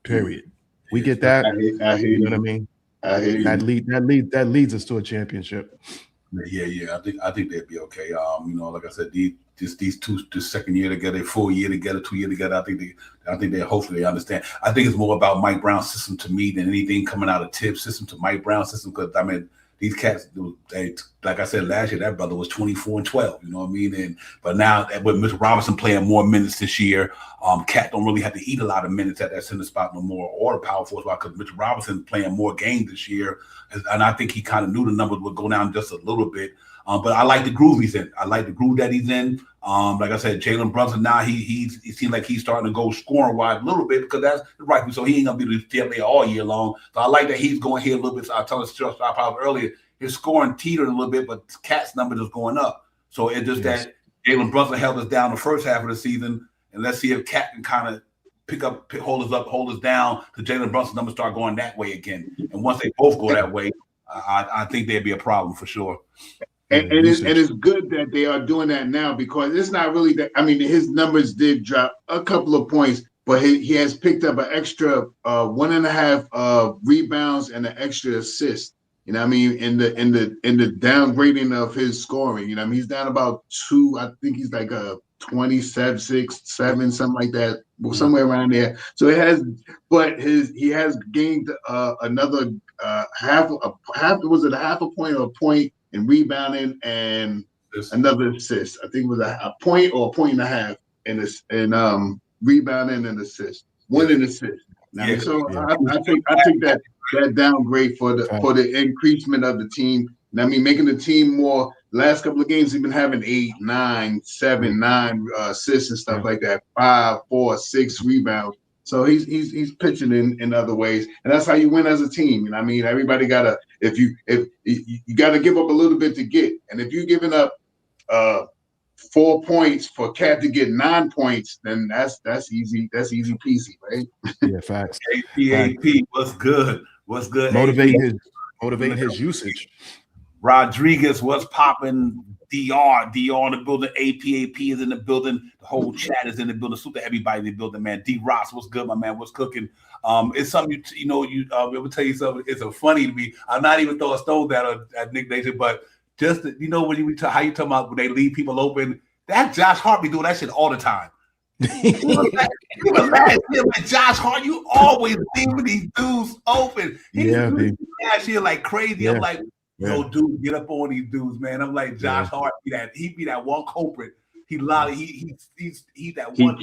Speaker 6: period. We get that.
Speaker 1: I hear
Speaker 6: you know what I mean?
Speaker 1: I hear
Speaker 6: that leads us to a championship.
Speaker 2: Yeah. I think they'd be okay. Like I said, these 2, the second year together, full year together, 2 year together. I think they hopefully they understand. I think it's more about Mike Brown's system to me than anything coming out of Tip's system to Mike Brown's system. Because these cats, like I said last year, that brother was 24 and 12. You know what I mean? But now with Mr. Robinson playing more minutes this year, Cat don't really have to eat a lot of minutes at that center spot no more, or the power forward spot, because Mr. Robinson playing more games this year, and I think he kind of knew the numbers would go down just a little bit. But I like the groove he's in. I like the groove that he's in. Like I said, Jalen Brunson now he seems like he's starting to go scoring wide a little bit, because that's right. So he ain't gonna be the player all year long. So I like that he's going here a little bit. So I told us earlier, his scoring teetered a little bit, but Cat's number is going up. So it's just that Jalen Brunson held us down the first half of the season, and let's see if Cat can kind of hold us down to Jalen Brunson's number start going that way again. And once they both go that way, I think there'd be a problem for sure.
Speaker 1: And it's good that they are doing that now, because it's not really that. I mean, his numbers did drop a couple of points, but he has picked up an extra 1.5 rebounds and an extra assist. You know what I mean? In the downgrading of his scoring. You know what I mean? He's down about 2. I think he's like a 27, 6, 7, something like that, somewhere around there. So he has gained another half a point or a point in rebounding and another assist. I think it was a point or a point and a half in rebounding and assist. 1 in assist. I think that downgrade for the increasement of the team. I mean, making the team more. Last couple of games, he's been having 8, 9, 7, 9 assists and stuff like that. 5, 4, 6 rebounds. So he's pitching in other ways, and that's how you win as a team. You know what I mean? Everybody gotta if you gotta give up a little bit to get, and if you're giving up 4 points for Cat to get 9 points, then that's easy. That's easy peasy, right?
Speaker 6: Yeah, facts.
Speaker 2: AP, what's good? What's good?
Speaker 6: Motivating his usage.
Speaker 2: Rodriguez, what's popping? DR in the building. AP is in the building. The whole chat is in the building. Super everybody in the building, man. D Ross, what's good, my man? What's cooking? It's something I'm gonna tell you something. It's a funny to me. I'm not even throwing stones at Nick Nation, but just when how you talking about when they leave people open. That Josh Hart be doing that shit all the time. Josh Hart, you always leaving these dudes open. Last year like crazy. Yeah. I'm like, yo, dude, get up on these dudes, man. I'm like, Josh Hart he be that one culprit. He's that one. He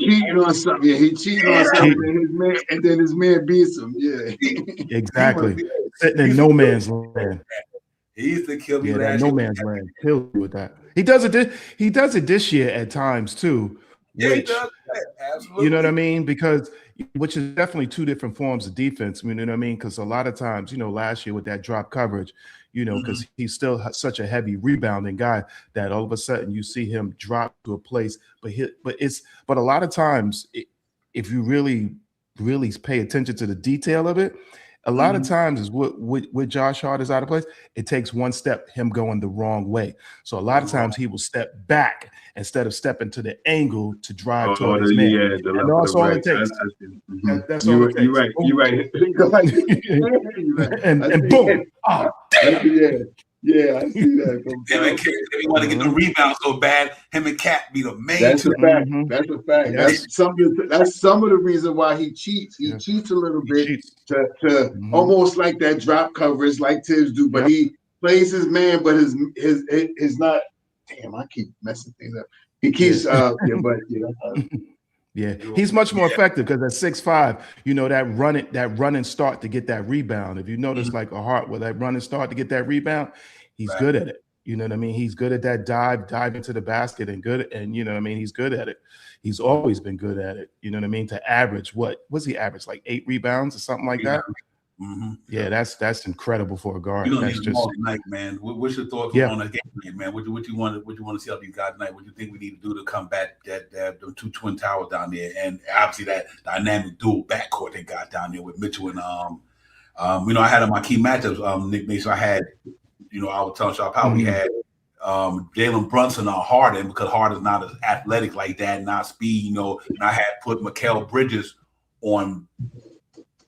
Speaker 2: cheated on something. Yeah, he cheated on something, and then his man beats him. Yeah,
Speaker 6: exactly. Sitting in no man's land.
Speaker 2: He used to kill me.
Speaker 6: Yeah, that no man's land. Kill you with that. He does it. He does it this year at times too.
Speaker 2: Yeah,
Speaker 6: which,
Speaker 2: he does. Absolutely.
Speaker 6: You know what I mean? Because which is definitely two different forms of defense. You know what I mean? Because a lot of times, last year with that drop coverage, because he's still such a heavy rebounding guy that all of a sudden you see him drop to a place. But a lot of times, if you really pay attention to the detail of it, a lot of times is what Josh Hart is out of place. It takes one step, him going the wrong way. So a lot of times he will step back instead of stepping to the angle to drive toward his man.
Speaker 1: Yeah,
Speaker 6: And that's all it takes. That's all it takes.
Speaker 1: You're right. You're right.
Speaker 6: and boom. Oh, damn.
Speaker 1: Yeah, I see that.
Speaker 2: Him and Cat, if he want to get the rebound so bad, him and Cat be the main.
Speaker 1: That's
Speaker 2: two.
Speaker 1: a fact. That's a fact. That's some of the reason why he cheats. He cheats a little bit to almost like that drop coverage like Tibbs do, but he plays his man, but his not. Damn, I keep messing things up. He keeps
Speaker 6: Yeah, he's much more effective because at 6'5", that run and start to get that rebound. If you notice, like a Hart, with that run and start to get that rebound, he's good at it. You know what I mean? He's good at that dive into the basket, and he's good at it. He's always been good at it. You know what I mean? To average, what's he average? Like 8 rebounds or something like that. Yeah, that's incredible for a guard.
Speaker 2: You don't
Speaker 6: That's
Speaker 2: need
Speaker 6: just
Speaker 2: all tonight, man. What's your thoughts on the game, man? What you want to see out these guys tonight? What do you think we need to do to combat that the two twin towers down there, and obviously that dynamic dual backcourt they got down there with Mitchell and I had on my key matchups, Nick. So I had, I was telling Shaw Powell we had Jalen Brunson on Harden because Harden's not as athletic like that, not speed, and I had put Mikal Bridges on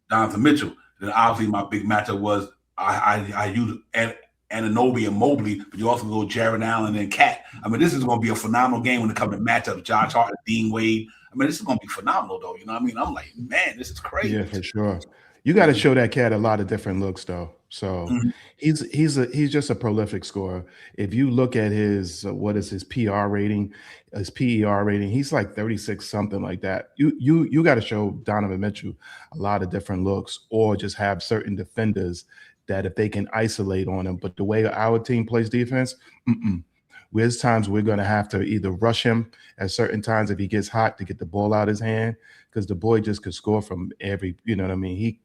Speaker 2: Donovan Mitchell. Then obviously my big matchup was I used Anunoby and Mobley, but you also go Jared Allen and Cat. I mean, this is going to be a phenomenal game when it comes to matchups. Josh Hart and Dean Wade. I mean, this is going to be phenomenal, though. You know what I mean? I'm like, man, this is crazy.
Speaker 6: Yeah, for sure. You got to show that cat a lot of different looks, though. So he's just a prolific scorer. If you look at his what is his PR rating, his PER rating, he's like 36, something like that. You got to show Donovan Mitchell a lot of different looks, or just have certain defenders that if they can isolate on him. But the way our team plays defense, there's times we're going to have to either rush him at certain times if he gets hot to get the ball out of his hand, because the boy just could score from every, you know what I mean?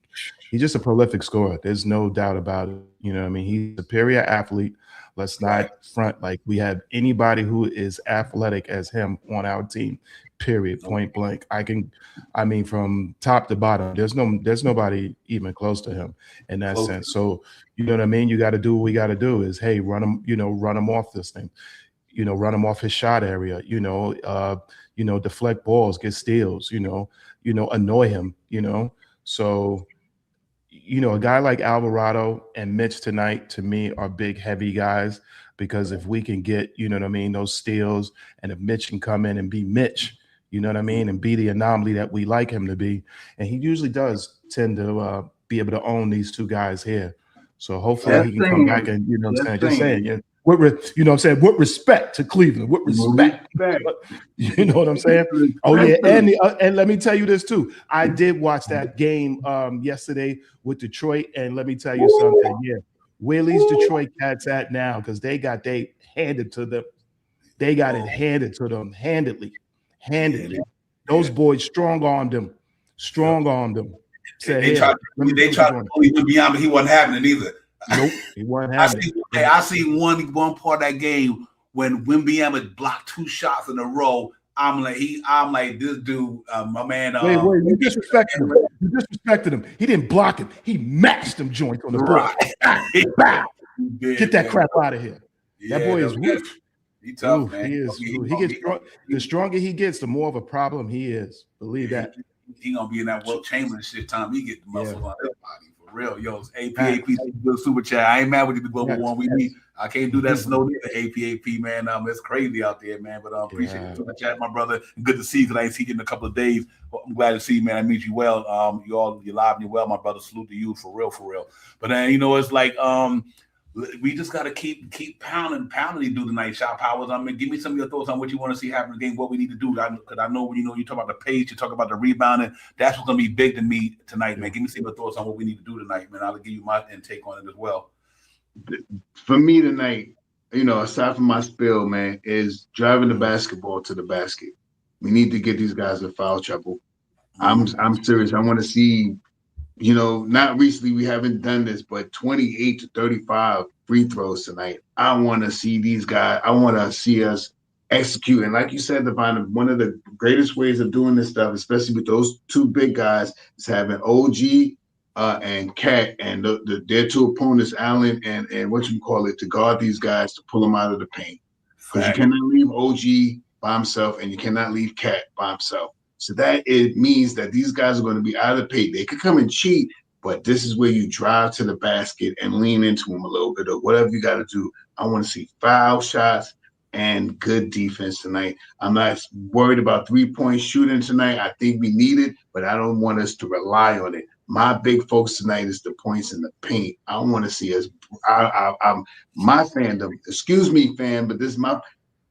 Speaker 6: He's just a prolific scorer. There's no doubt about it. You know what I mean? He's a superior athlete. Let's not front like we have anybody who is athletic as him on our team, period, point blank. From top to bottom, there's nobody even close to him in that sense. So, you know what I mean? You got to do what we got to do is, hey, run him off this thing, run him off his shot area, deflect balls, get steals, annoy him, So, a guy like Alvarado and Mitch tonight, to me, are big, heavy guys, because if we can get, those steals, and if Mitch can come in and be Mitch, and be the anomaly that we like him to be. And he usually does tend to be able to own these two guys here. So hopefully he can come back and, just saying, with respect to Cleveland, with respect. You know what I'm saying? Oh, yeah. And let me tell you this, too. I did watch that game yesterday with Detroit, and let me tell you something. Yeah, where these Detroit Cats at now, because they got handed to them. They got it handed to them handedly. Those boys strong-armed them.
Speaker 2: They tried to bully him beyond, but he wasn't having it either.
Speaker 6: Nope, he wasn't having it.
Speaker 2: I see one part of that game when Wembanyama blocked 2 shots in a row. I'm like, this dude, my man.
Speaker 6: Wait, you disrespected him. He didn't block him. He matched him joint on the board. Bow. Get that crap out of here. That boy is roof.
Speaker 2: He tough, man.
Speaker 6: He is. He gets the stronger he gets, the more of a problem he is. Believe that.
Speaker 2: He gonna be in that World Chamberlain shit time. He get the muscles on that body for real. Yo, AP super chat. I ain't mad with you, the global one. We need. I can't do that snow neither. AP, man. It's crazy out there, man. But appreciate the super chat, my brother. And good to see you, because I ain't seen you in a couple of days. Well, I'm glad to see you, man. I meet you well. You're live and you're well, my brother. Salute to you for real. But then it's like we just got to keep pounding these dudes tonight, Shot Powers. I mean, give me some of your thoughts on what you want to see happen in the game, what we need to do. Because I know, you talk about the pace, you talk about the rebounding. That's what's going to be big to me tonight, man. Give me some of your thoughts on what we need to do tonight, man. I'll give you my intake on it as well.
Speaker 1: For me tonight, aside from my spill, man, is driving the basketball to the basket. We need to get these guys in foul trouble. I'm serious. I want to see, not recently, we haven't done this, but 28 to 35 free throws tonight. I want to see these guys. I want to see us execute. And like you said, Devon, one of the greatest ways of doing this stuff, especially with those two big guys, is having OG and Cat and their two opponents, Allen and to guard these guys to pull them out of the paint. Because you cannot leave OG by himself and you cannot leave Cat by himself. So that it means that these guys are going to be out of the paint. They could come and cheat, but this is where you drive to the basket and lean into them a little bit or whatever you got to do. I want to see foul shots and good defense tonight. I'm not worried about three-point shooting tonight. I think we need it, but I don't want us to rely on it. My big focus tonight is the points in the paint. I want to see us. I'm my fandom. Excuse me, fan, but this is my.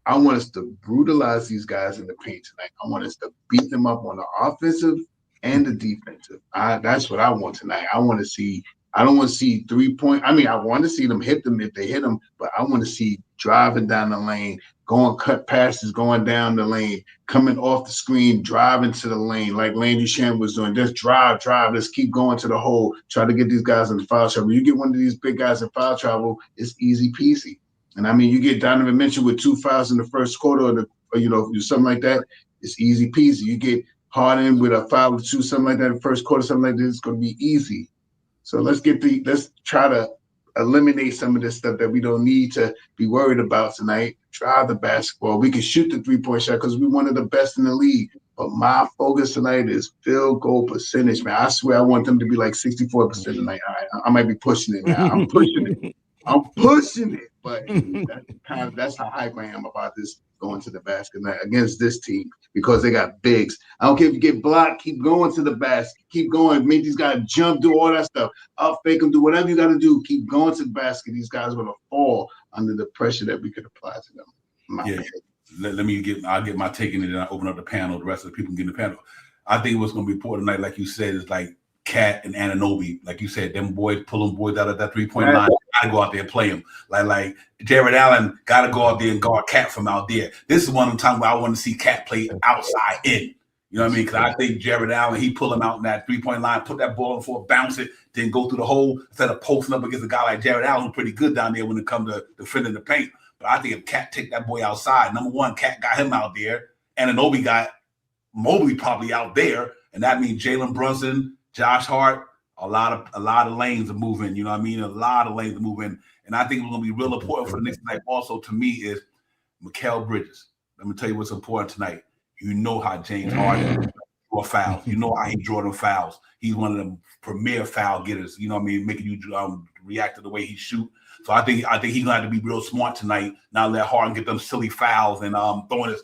Speaker 1: I want us to brutalize these guys in the paint tonight. I want us to beat them up on the offensive and the defensive. That's what I want tonight. I want to see. I don't want to see 3-point. I mean, I want to see them hit them if they hit them, but I want to see driving down the lane, going cut passes, going down the lane, coming off the screen, driving to the lane like Landry Sham was doing. Just drive. Let's keep going to the hole. Try to get these guys in the foul trouble. You get one of these big guys in foul trouble, it's easy peasy. And I mean, you get Donovan Mitchell with 2 fouls in the first quarter, or something like that. It's easy peasy. You get Harden with a foul or 2, something like that in the first quarter, something like this. It's going to be easy. So let's try to eliminate some of this stuff that we don't need to be worried about tonight. Drive the basketball. We can shoot the 3-point shot because we're one of the best in the league. But my focus tonight is field goal percentage, man. I swear I want them to be like 64% tonight. I might be pushing it now. I'm pushing it. But that's how hype I am about this going to the basket against this team because they got bigs. I don't care if you get blocked, keep going to the basket, keep going, make these guys jump, do all that stuff. I'll fake them, do whatever you got to do. Keep going to the basket. These guys are going to fall under the pressure that we could apply to them.
Speaker 2: I'll get my take in it and I open up the panel. The rest of the people can get in the panel. I think what's going to be important tonight, like you said, is like Cat and Anunoby, like you said, them boys, pull them boys out of that 3-point line. Gotta go out there and play them. Like Jared Allen gotta go out there and guard Cat from out there. This is one of the times where I want to see Cat play outside in. You know what I mean? Because I think Jared Allen, he pull him out in that 3-point line, put that ball on the floor, bounce it, then go through the hole instead of posting up against a guy like Jared Allen, who's pretty good down there when it comes to defending the paint. But I think if Cat take that boy outside, number one, Cat got him out there, and Anunoby got Mobley probably out there, and that means Jalen Brunson, Josh Hart, a lot of lanes are moving. You know what I mean? A lot of lanes are moving, and I think it's going to be real important for the next night. Also, to me, is Mikal Bridges. Let me tell you what's important tonight. You know how James Harden draw fouls. You know how he draw them fouls. He's one of the premier foul getters. You know what I mean? Making you react to the way he shoot. So I think he's going to have to be real smart tonight. Not let Harden get them silly fouls and throwing his.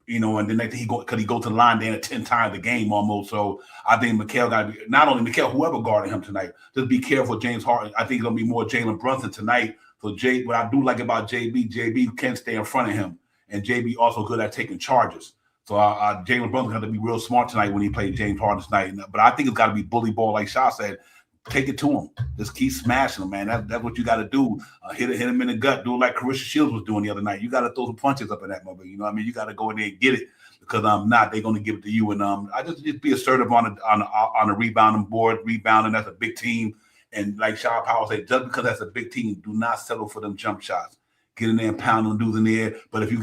Speaker 2: And then he go to the line then 10 times a game almost. So I think Mikal got to be not only Mikal, whoever guarding him tonight. Just be careful, James Harden. I think it's gonna be more Jalen Brunson tonight. So what I do like about JB can stay in front of him, and JB also good at taking charges. So Jalen Brunson got to be real smart tonight when he plays James Harden tonight. But I think it's got to be bully ball, like Shaw said. Take it to him. Just keep smashing him, man. That's what you got to do. Hit him in the gut. Do it like Carissa Shields was doing the other night. You got to throw some punches up in that mother. You know what I mean? You got to go in there and get it because they're going to give it to you. And I just be assertive on a rebounding board. Rebounding, that's a big team. And like Shaw Powell said, just because that's a big team, do not settle for them jump shots. Get in there and pound them dudes in the air. But if you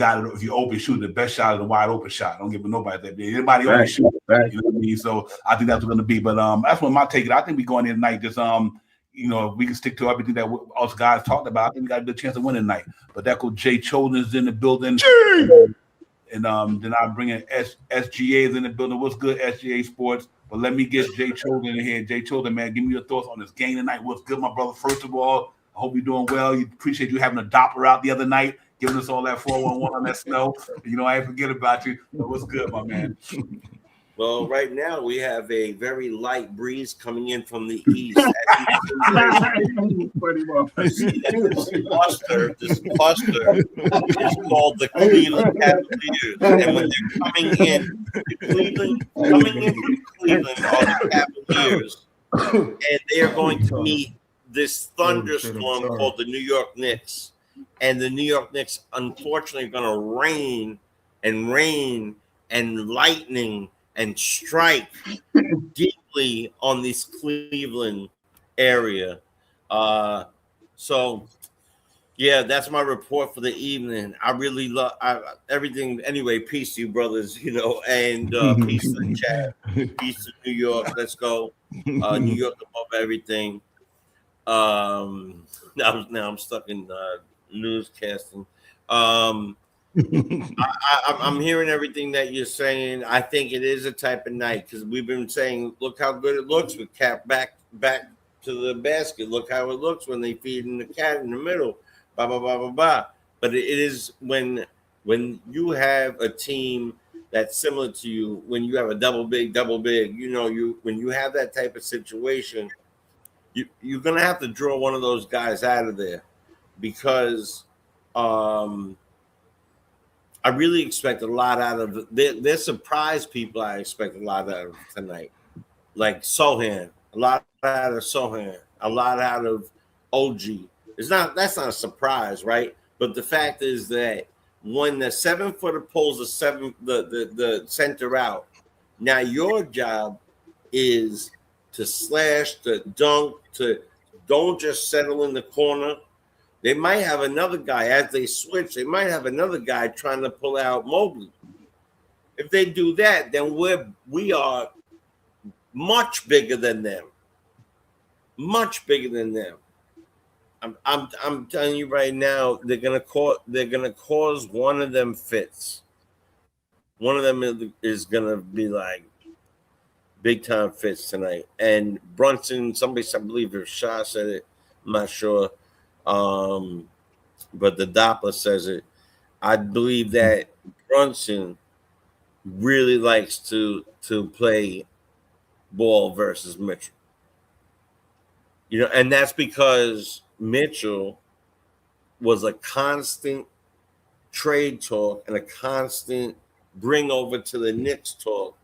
Speaker 2: open shoot, the best shot is a wide open shot. Don't give it nobody that. Anybody open shoot. You know what I mean? So I think that's what's going to be. But that's what my take is. I think we going in tonight just we can stick to everything that us guys talked about. I think we got a good chance of winning tonight. But that goes Jay Cholin's in the building. And then I bring in SGA's in the building. What's good, SGA Sports? But let me get Jay Cholin in here. Jay Cholin, man, give me your thoughts on this game tonight. What's good, my brother? First of all, I hope you're doing well. You appreciate you having a Doppler out the other night, giving us all that 411 on that snow. I ain't forget about you. So what's good, my man?
Speaker 7: Well, right now we have a very light breeze coming in from the east. This cluster is called the Cleveland Cavaliers, and when they're coming in from Cleveland are the Cavaliers, and they are going to meet this thunderstorm called the New York Knicks, and the New York Knicks unfortunately are going to rain and lightning and strike deeply on this Cleveland area. So yeah, that's my report for the evening. I really love everything. Anyway, peace to you, brothers. And peace to the chat. Peace to New York. Let's go. New York above everything. Now I'm stuck in newscasting. I'm hearing everything that you're saying. I think it is a type of night because we've been saying, look how good it looks with Cap back to the basket. Look how it looks when they feed in the cat in the middle. Blah blah blah blah blah. But it is when you have a team that's similar to you, when you have a double big, when you have that type of situation, you're gonna have to draw one of those guys out of there because I really expect a lot out of their surprise people. I expect a lot out of tonight, like Sohan, a lot out of Sohan, a lot out of OG. That's not a surprise, right? But the fact is that when the 7-footer pulls the center out, now your job is to slash, to dunk, to don't just settle in the corner. They might have another guy as they switch. They might have another guy trying to pull out Mobley. If they do that, then we are much bigger than them. Much bigger than them. I'm telling you right now, they're gonna cause one of them fits. One of them is gonna be like big time fits tonight. And Brunson, I believe if Shah said it, I'm not sure. But the Doppler says it. I believe that Brunson really likes to play ball versus Mitchell. And that's because Mitchell was a constant trade talk and a constant bring over to the Knicks talk.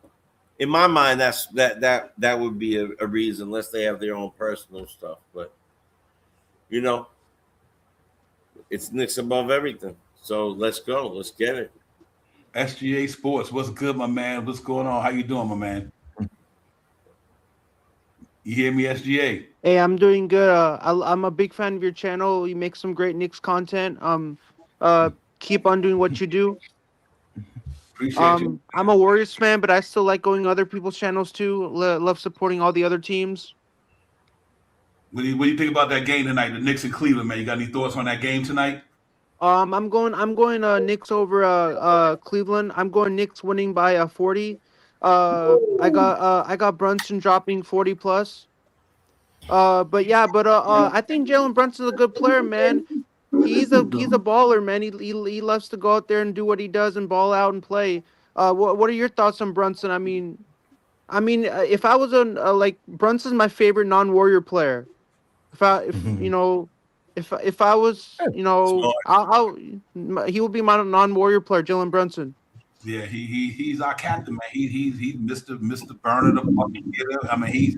Speaker 7: In my mind, that would be a reason, unless they have their own personal stuff. But it's Knicks above everything. So let's go. Let's get it.
Speaker 2: SGA Sports, what's good, my man? What's going on? How you doing, my man? You hear me, SGA?
Speaker 8: Hey, I'm doing good. I'm a big fan of your channel. You make some great Knicks content. Keep on doing what you do.
Speaker 2: Appreciate you.
Speaker 8: I'm a Warriors fan, but I still like going to other people's channels too. Love supporting all the other teams.
Speaker 2: What do you think about that game tonight, the Knicks and Cleveland, man? You got any thoughts on that game tonight?
Speaker 8: I'm going Knicks over Cleveland. I'm going Knicks winning by 40. I got Brunson dropping 40 plus. I think Jalen Brunson's a good player, man. He's a baller, man. He loves to go out there and do what he does and ball out and play. What are your thoughts on Brunson? I mean, if I was Brunson's my favorite non-Warrior player. If I was, he would be my non-Warrior player, Jalen Brunson.
Speaker 2: Yeah, he's our captain, man. He's Mr. Burner, the bucket getter. I mean, he's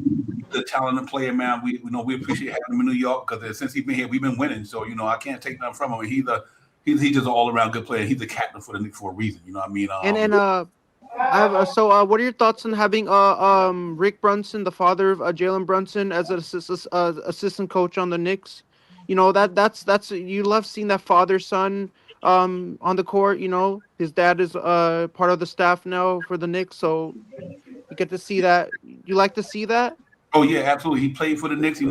Speaker 2: the talented player, man. We appreciate having him in New York because since he's been here, we've been winning. So I can't take nothing from him. He's just an all around good player. He's the captain for the Knicks for a reason. You know what I mean?
Speaker 8: What are your thoughts on having Rick Brunson, the father of Jalen Brunson, as an assistant coach on the Knicks? That's you love seeing that father-son on the court. His dad is part of the staff now for the Knicks, so you get to see that. You like to see that?
Speaker 2: Oh yeah, absolutely. He played for the Knicks. He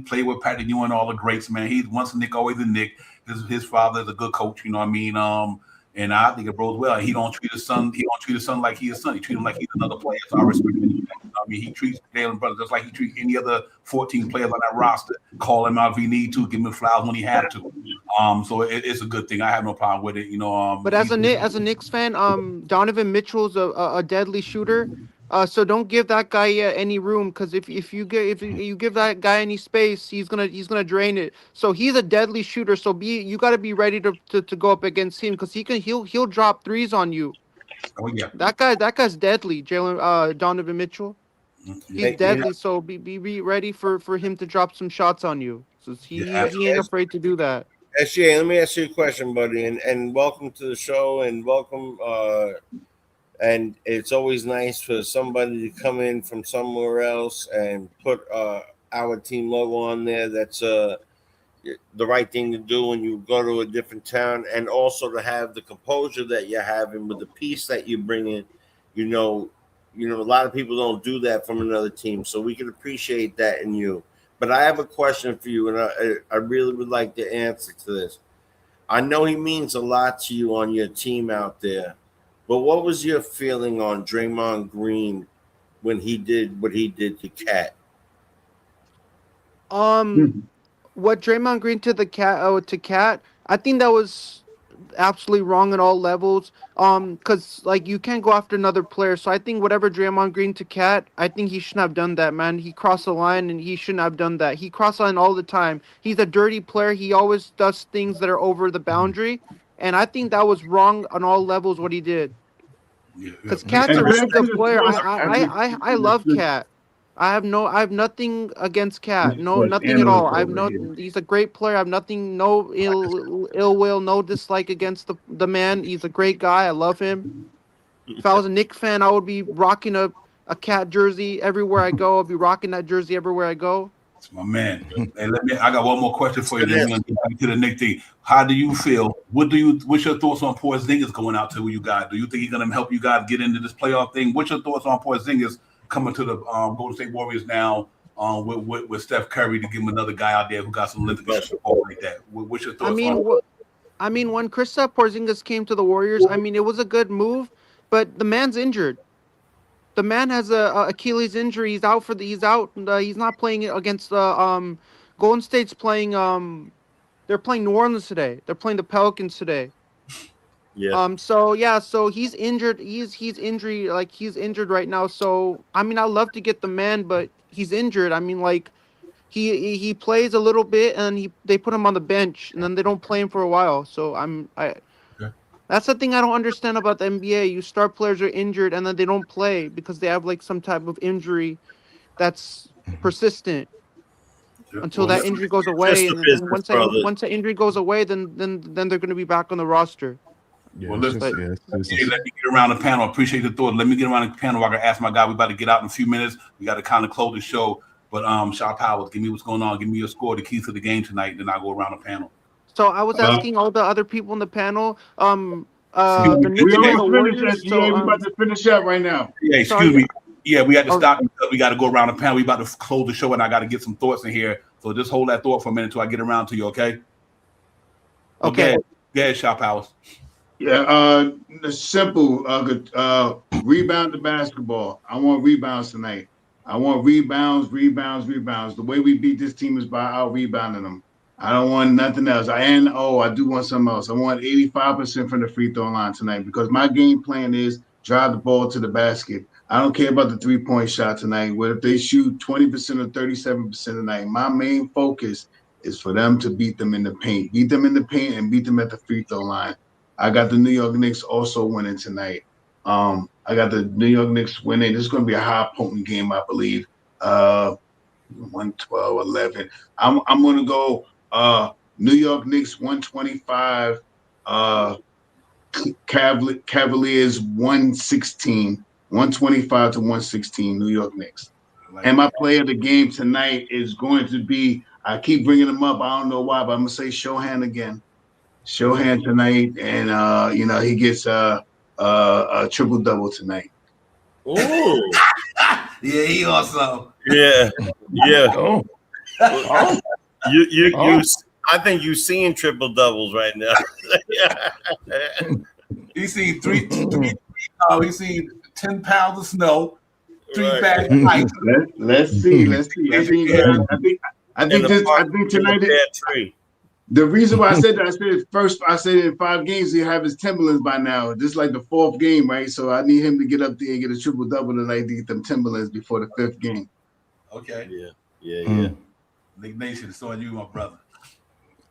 Speaker 2: played with Patrick Ewing and all the greats, man. He's once a Knick, always a Knick. His father is a good coach. You know what I mean? And I think it bodes well. He don't treat his son. He don't treat his son like he's his son. He treats him like he's another player. So I respect him. I mean, he treats Jalen Brunson just like he treats any other 14 players on that roster. Call him out if he need to. Give him flowers when he had to. So it's a good thing. I have no problem with it.
Speaker 8: But as a Knicks fan, Donovan Mitchell's a deadly shooter. So don't give that guy any room, because if you give that guy any space, he's gonna drain it. So he's a deadly shooter. So you got to be ready to go up against him, because he'll drop threes on you.
Speaker 2: Oh yeah.
Speaker 8: That guy's deadly. Donovan Mitchell. He's deadly. So be ready for him to drop some shots on you. So he ain't afraid to do that.
Speaker 7: SJ, let me ask you a question, buddy, and welcome to the show, and welcome. And it's always nice for somebody to come in from somewhere else and put our team logo on there. That's the right thing to do when you go to a different town, and also to have the composure that you're having with the peace that you bring in. A lot of people don't do that from another team, so we can appreciate that in you. But I have a question for you, and I really would like the answer to this. I know he means a lot to you on your team out there, but what was your feeling on Draymond Green when he did what he did to Cat?
Speaker 8: What Draymond Green to Cat, I think that was absolutely wrong at all levels. Because like you can't go after another player. So I think whatever Draymond Green to Cat, I think he shouldn't have done that, man. He crossed the line and he shouldn't have done that. He crossed the line all the time. He's a dirty player. He always does things that are over the boundary, and I think that was wrong on all levels what he did. Because Cat's a really good player. I love Cat. I have nothing against Cat. No, nothing at all. He's a great player. I have nothing, no ill will, no dislike against the man. He's a great guy. I love him. If I was a Knicks fan, I would be rocking a Cat jersey everywhere I go. I'd be rocking that jersey everywhere I go.
Speaker 2: That's my man. Hey, I got one more question for you. Then we're gonna get back to the Knicks thing. How do you feel? What's your thoughts on Porzingis going out to you guys? Do you think he's gonna help you guys get into this playoff thing? What's your thoughts on Porzingis coming to the Golden State Warriors now with Steph Curry to give him another guy out there who got some Olympic support like that? What's your thoughts
Speaker 8: I mean, when Kristaps Porzingis came to the Warriors, I mean, it was a good move, but the man's injured. The man has a Achilles injury. He's out he's not playing against Golden State's playing. They're playing New Orleans today. They're playing the Pelicans today.
Speaker 7: Yeah.
Speaker 8: So he's injured. He's injured right now. So I mean, I love to get the man, but he's injured. I mean, like he plays a little bit and they put him on the bench and then they don't play him for a while. So that's the thing I don't understand about the NBA. You star players are injured and then they don't play because they have like some type of injury that's persistent until that injury goes away. And then once that injury goes away, then they're going to be back on the roster.
Speaker 2: Yeah, well, let me get around the panel. Appreciate the thought. Let me get around the panel. I can ask my guy. We about to get out in a few minutes. We got to kind of close the show. But Shaw Powers, give me what's going on. Give me your score, the keys to the game tonight. Then I'll go around the panel.
Speaker 8: So I was asking all the other people in the panel.
Speaker 1: The Knicks and the Warriors. We're about to finish up right now.
Speaker 2: Yeah, excuse me. Yeah, we had to stop because we got to go around the panel. We about to close the show, and I got to get some thoughts in here. So just hold that thought for a minute until I get around to you. Okay.
Speaker 8: Okay.
Speaker 2: Go ahead, Shaw Powers.
Speaker 1: Yeah, simple. Rebound the basketball. I want rebounds tonight. I want rebounds. The way we beat this team is by out rebounding them. I don't want nothing else. I do want something else. I want 85% from the free throw line tonight because my game plan is drive the ball to the basket. I don't care about the 3-point shot tonight. What if they shoot 20% or 37% tonight? My main focus is for them to beat them in the paint. Beat them in the paint and beat them at the free throw line. I got the New York Knicks also winning tonight. I got the New York Knicks winning. This is going to be a high potent game, I believe. 112-11. I'm going to go New York Knicks 125, Cavaliers 116, 125-116, New York Knicks. And my player of the game tonight is going to be, I keep bringing him up. I don't know why, but I'm going to say Shohan again. Shohan tonight, and he gets a triple-double tonight.
Speaker 7: Ooh.
Speaker 2: Yeah, he also.
Speaker 7: Yeah.
Speaker 6: Oh.
Speaker 7: You I think you're seeing triple doubles right now.
Speaker 2: He's seen three he's seen 10 pounds of snow, 3 bags of ice.
Speaker 1: Let's see. I think tonight. The reason why I said that, I said in 5 games he have his Timberlands by now. This is like the 4th game, right? So I need him to get up there and get a triple double tonight to get them Timberlands before the 5th game.
Speaker 2: Okay.
Speaker 7: Yeah.
Speaker 2: Nick Nation, it's on you, my brother.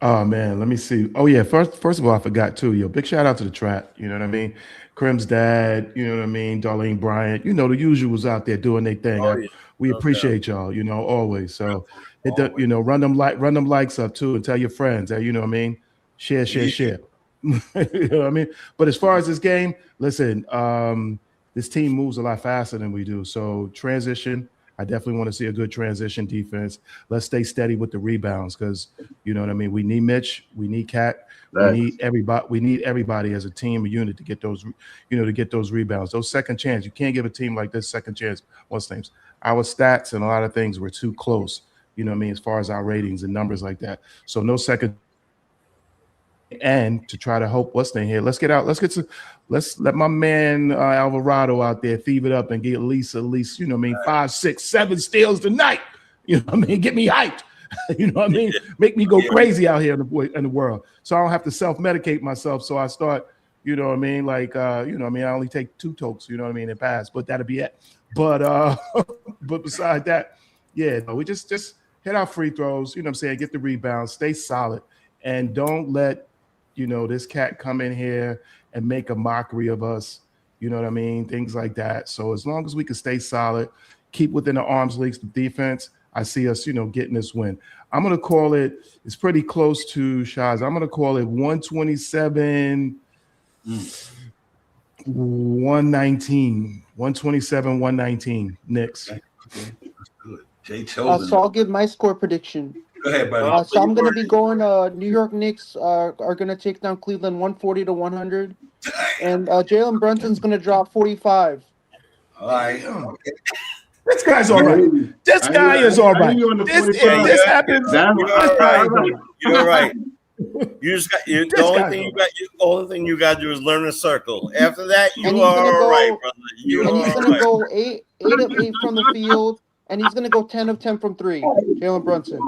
Speaker 6: Oh man, let me see. Oh yeah, first of all, I forgot too. Big shout out to the trap. You know what I mean? Crim's dad. You know what I mean? Darlene Bryant. The usuals out there doing their thing. We appreciate y'all. Always. So run them likes up too, and tell your friends. You know what I mean? Share. You know what I mean? But as far as this game, listen, this team moves a lot faster than we do. So transition, I definitely want to see a good transition defense. Let's stay steady with the rebounds because you know what I mean. We need Mitch, we need Cat, we need everybody. We need everybody as a team, a unit to get those, to get those rebounds, those second chance. You can't give a team like this second chance. Most things, our stats and a lot of things were too close. You know what I mean, as far as our ratings and numbers like that. So no second. And to try to help what's in here, let's let my man Alvarado out there thieve it up and get at least 5, 6, 7 steals tonight. You know what I mean? Get me hyped. You know what I mean? Make me go crazy out here in the world. So I don't have to self-medicate myself. So I start, you know what I mean? Like I only take 2 tokes, you know what I mean, and pass, but that'll be it. But but beside that, yeah, no, we just hit our free throws, you know what I'm saying, get the rebounds, stay solid, and don't let this cat come in here and make a mockery of us, you know what I mean? Things like that. So as long as we can stay solid, keep within the arm's length of defense, I see us, getting this win. I'm going to call it, it's pretty close to Shaz. I'm going to call it 127, 119. 127, 119, Knicks.
Speaker 2: Okay. That's good. Jay Chosen.
Speaker 8: So I'll give my score prediction.
Speaker 2: Go ahead, buddy.
Speaker 8: So I'm going to be going. New York Knicks are going to take down Cleveland 140-100, and Jalen Brunson's going to drop 45.
Speaker 2: All right. Okay.
Speaker 6: This guy's all right. This guy is all right. If this happens,
Speaker 7: you're right. You just got the only thing you got to do is learn a circle. After that, you are all right, brother. He's
Speaker 8: going to go 8 of 8 from the field. And he's going to go 10 of 10 from 3, Jalen Brunson.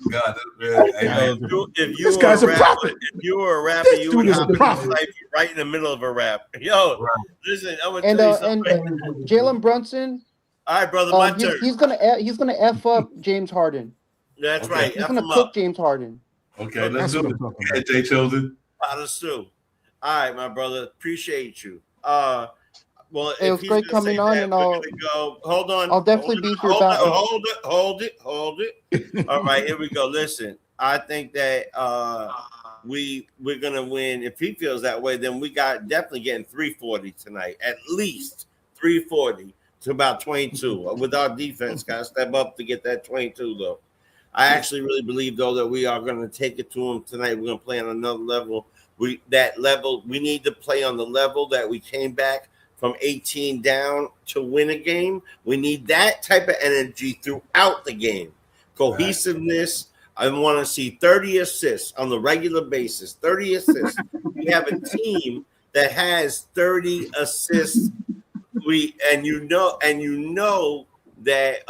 Speaker 2: God,
Speaker 7: this
Speaker 6: guy's a prophet.
Speaker 7: If you were a rapper, you would have right in the middle of a rap. Yo, listen, I'm going to tell you something.
Speaker 8: And Jalen Brunson.
Speaker 7: All right, brother, my turn.
Speaker 8: He's gonna F up James Harden.
Speaker 7: That's right.
Speaker 8: He's going to cook James Harden.
Speaker 2: Okay, let's do it. Jay Chosen.
Speaker 7: Pot of stew. All right, my brother. Appreciate you. Well,
Speaker 8: it was great coming on, and
Speaker 7: hold on.
Speaker 8: I'll definitely be here.
Speaker 7: Hold it. All right, here we go. Listen, I think that we're gonna win. If he feels that way, then we got definitely getting 340 tonight, at least 340 to about 22. With our defense, gotta step up to get that 22 though. I actually really believe though that we are gonna take it to him tonight. We're gonna play on another level. We need to play on the level that we came back from 18 down to win a game. We need that type of energy throughout the game. Cohesiveness. I want to see 30 assists on the regular basis. 30 assists. We have a team that has 30 assists. You know that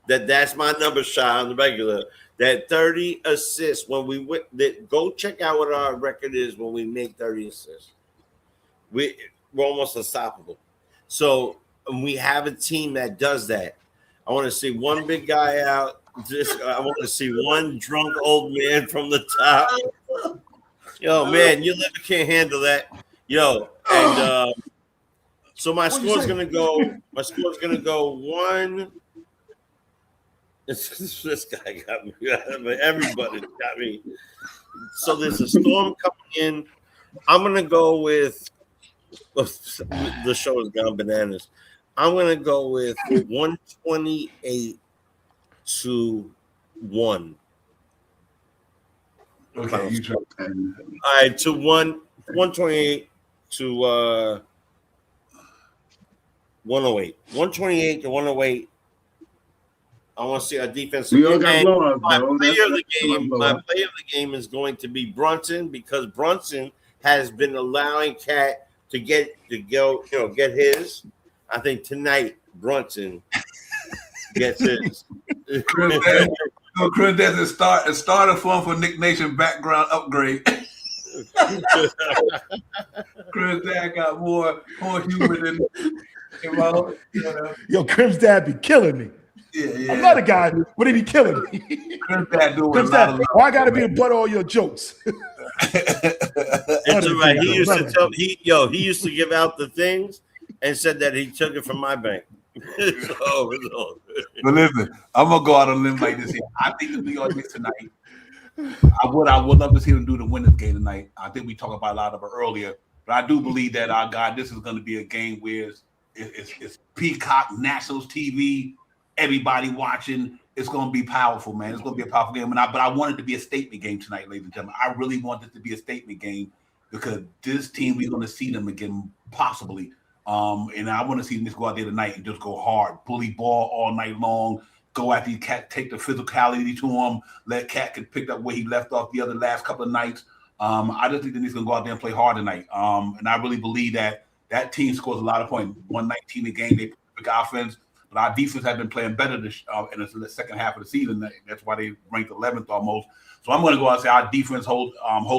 Speaker 7: that's my number shot on the regular. That 30 assists go check out what our record is when we make 30 assists. We're almost unstoppable. So we have a team that does that. I want to see one big guy out. I want to see one drunk old man from the top. Yo, man, your liver can't handle that. Yo, and so my score's gonna go. My score's gonna go 1. This guy got me. Everybody got me. So there's a storm coming in. I'm gonna go with. The show has gone bananas. I'm gonna go with 128 to 1.
Speaker 2: Okay, you try.
Speaker 7: All right, to 128 to 108. 128 to 108. I want to see our defense.
Speaker 1: We all got blowouts,
Speaker 7: my
Speaker 1: bro.
Speaker 7: player of the game is going to be Brunson, because Brunson has been allowing Cat to get his. I think tonight Brunson gets his.
Speaker 2: Chris doesn't start a form for Nick Nation background upgrade. Chris Dad got more humor than
Speaker 6: Yo, Crim's dad be killing me.
Speaker 2: Yeah.
Speaker 6: Another guy, would he be killing me?
Speaker 2: Chris Dad doing
Speaker 6: Crim's dad, why I gotta be a butt all your jokes?
Speaker 7: It's all right. He used to give out the things and said that he took it from my bank.
Speaker 2: But listen, I'm gonna go out on a limb like this here. I think that we are this tonight. I would love to see them do the winners game tonight. I think we talked about a lot of it earlier, but I do believe that this is going to be a game where it's Peacock, Nationals TV, everybody watching. It's going to be powerful, man. It's going to be a powerful game. But I want it to be a statement game tonight, ladies and gentlemen. I really want it to be a statement game because this team, we're going to see them again, possibly. And I want to see them just go out there tonight and just go hard, bully ball all night long, go after these Cat, take the physicality to him, let Cat get picked up where he left off the other last couple of nights. I just think that he's going to go out there and play hard tonight. And I really believe that team scores a lot of points. 119 a game, they play big offense. But our defense has been playing better in the second half of the season. That's why they ranked 11th almost. So I'm going to go out and say our defense hold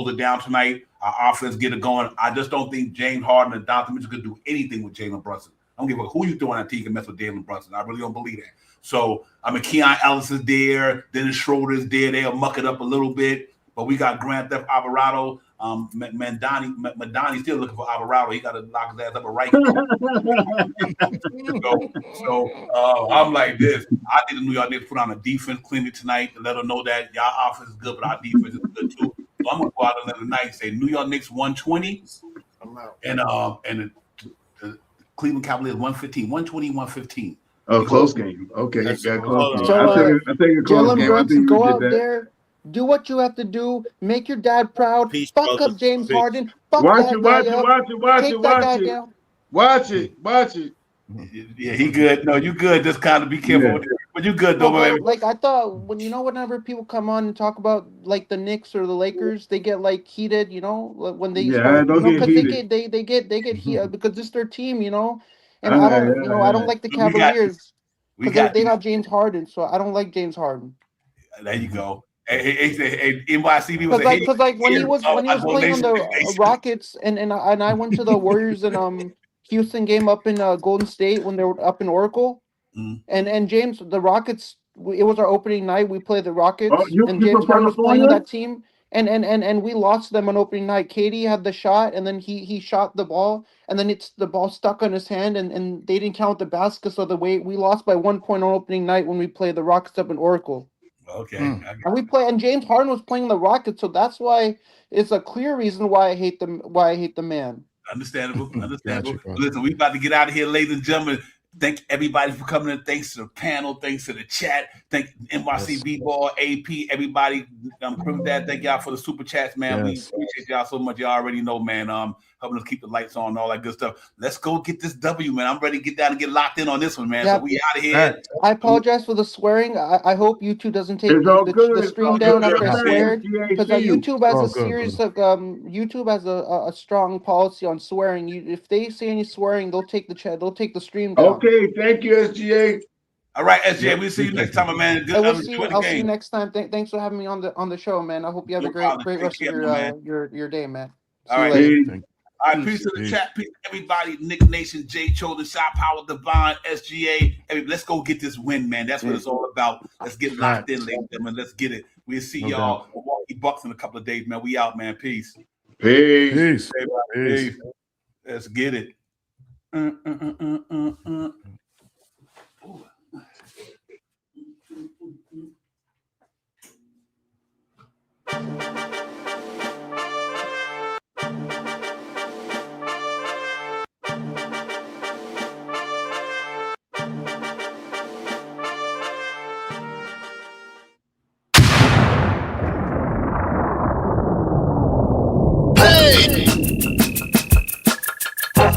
Speaker 2: it down tonight. Our offense get it going. I just don't think James Harden and Donovan Mitchell could do anything with Jalen Brunson. I don't give a who you throwing at team can mess with Jalen Brunson. I really don't believe that. So Keon Ellis is there. Dennis Schroeder's there. They'll muck it up a little bit. But we got Grand Theft Alvarado. Madani's still looking for Alvarado. He got to lock his ass up right. so I'm like this. I think the New York Knicks put on a defense clinic tonight to let them know that y'all offense is good, but our defense is good too. So I'm gonna go out on the night and say New York Knicks 120, and the Cleveland Cavaliers 115, 120, 115.
Speaker 1: Oh, close game. Okay,
Speaker 7: That's
Speaker 1: got
Speaker 7: close.
Speaker 1: close game.
Speaker 8: So,
Speaker 1: I think a close
Speaker 8: Jalen
Speaker 1: game. I
Speaker 8: Brunson,
Speaker 1: think
Speaker 8: go
Speaker 1: we
Speaker 8: out
Speaker 1: did that.
Speaker 8: there, do what you have to do, make your dad proud.
Speaker 7: Peace,
Speaker 8: Fuck
Speaker 7: brothers.
Speaker 8: up James
Speaker 7: Peace.
Speaker 8: Harden. Fuck
Speaker 1: Watch
Speaker 8: that
Speaker 1: it,
Speaker 8: guy
Speaker 1: watch it,
Speaker 8: up.
Speaker 1: watch it, watch
Speaker 8: Take
Speaker 1: it,
Speaker 8: that guy
Speaker 1: watch it.
Speaker 8: down.
Speaker 1: Watch it, watch it.
Speaker 2: Yeah, he good. No, you good. Just kind of be careful
Speaker 1: Yeah.
Speaker 2: with it. But you good
Speaker 8: No,
Speaker 2: though, man.
Speaker 8: but, like I thought, whenever people come on and talk about like the Knicks or the Lakers, they get like heated, when they
Speaker 1: Yeah,
Speaker 8: start,
Speaker 1: don't get
Speaker 8: because
Speaker 1: heated.
Speaker 8: they get heated because it's their team, and
Speaker 1: Ah,
Speaker 8: I don't,
Speaker 1: yeah,
Speaker 8: I don't like the
Speaker 2: We got-
Speaker 8: Cavaliers
Speaker 2: We
Speaker 8: because
Speaker 2: got
Speaker 8: they got James Harden, so I don't like James Harden.
Speaker 2: there. You go. Hey, NYCB was
Speaker 8: Because like when he was playing on the Rockets and I went to the Warriors and Houston game up in Golden State when they were up in Oracle,
Speaker 2: Mhm.
Speaker 8: and James, the Rockets, it was our opening night. We played the Rockets,
Speaker 1: you
Speaker 8: and
Speaker 1: from
Speaker 8: James Harden was playing with
Speaker 1: California?
Speaker 8: that team, and we lost them on opening night. Katie had the shot, and then he shot the ball, and then the ball stuck on his hand, and they didn't count the basket. So we lost by 1 point on opening night when we played the Rockets up in Oracle.
Speaker 2: Okay.
Speaker 8: And James Harden was playing the Rockets, so that's why it's a clear reason why I hate them. Why I hate the man.
Speaker 2: Understandable.
Speaker 6: Gotcha.
Speaker 2: Listen, we about to get out of here, ladies and gentlemen. Thank everybody for coming in. Thanks to the panel. Thanks to the chat. Thank NYCB Ball, AP, everybody. Crim Dad, thank y'all for the super chats, man.
Speaker 6: Yes.
Speaker 2: We appreciate y'all so much. Y'all already know, man. Helping us keep the lights on and all that good stuff. Let's go get this W, man. I'm ready to get down and get locked in on this one, man.
Speaker 8: Yeah.
Speaker 2: So we out of here.
Speaker 8: I apologize for the swearing. I hope YouTube doesn't take
Speaker 1: It's all
Speaker 8: the
Speaker 1: good. It's
Speaker 8: stream
Speaker 1: all
Speaker 8: down
Speaker 1: good.
Speaker 8: after I
Speaker 6: Yeah.
Speaker 8: sweared. Because YouTube has
Speaker 6: Oh,
Speaker 8: a
Speaker 6: good,
Speaker 8: serious
Speaker 6: good.
Speaker 8: YouTube has a strong policy on swearing. If they say any swearing, they'll take the stream down.
Speaker 1: Okay, thank you, SGA.
Speaker 2: All right, SJ.
Speaker 6: Yep.
Speaker 2: We'll see you next time, my man. Good.
Speaker 8: I'll
Speaker 2: Enjoy
Speaker 8: see
Speaker 2: the
Speaker 8: you
Speaker 2: game.
Speaker 8: next time. Thanks for having me on the show, man. I hope you have
Speaker 2: No
Speaker 8: a great
Speaker 2: problem. Take
Speaker 8: rest of
Speaker 2: care, my man.
Speaker 8: your day, man.
Speaker 2: All
Speaker 8: See you
Speaker 2: right.
Speaker 8: later.
Speaker 1: Hey,
Speaker 2: All right, peace to the
Speaker 6: Peace.
Speaker 2: chat, peace to everybody, Nick Nation, Jay Chosen, Shot Power, Divine, SGA. Let's go get this win, man. That's what it's all about. Let's get locked in, ladies and gentlemen. Let's get it. We'll see
Speaker 6: No
Speaker 2: y'all Milwaukee Bucks in a couple of days, man. We out, man. Peace.
Speaker 1: peace.
Speaker 6: Peace.
Speaker 2: Everybody,
Speaker 6: Peace.
Speaker 2: peace. Let's get it.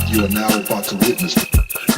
Speaker 3: You are now about to witness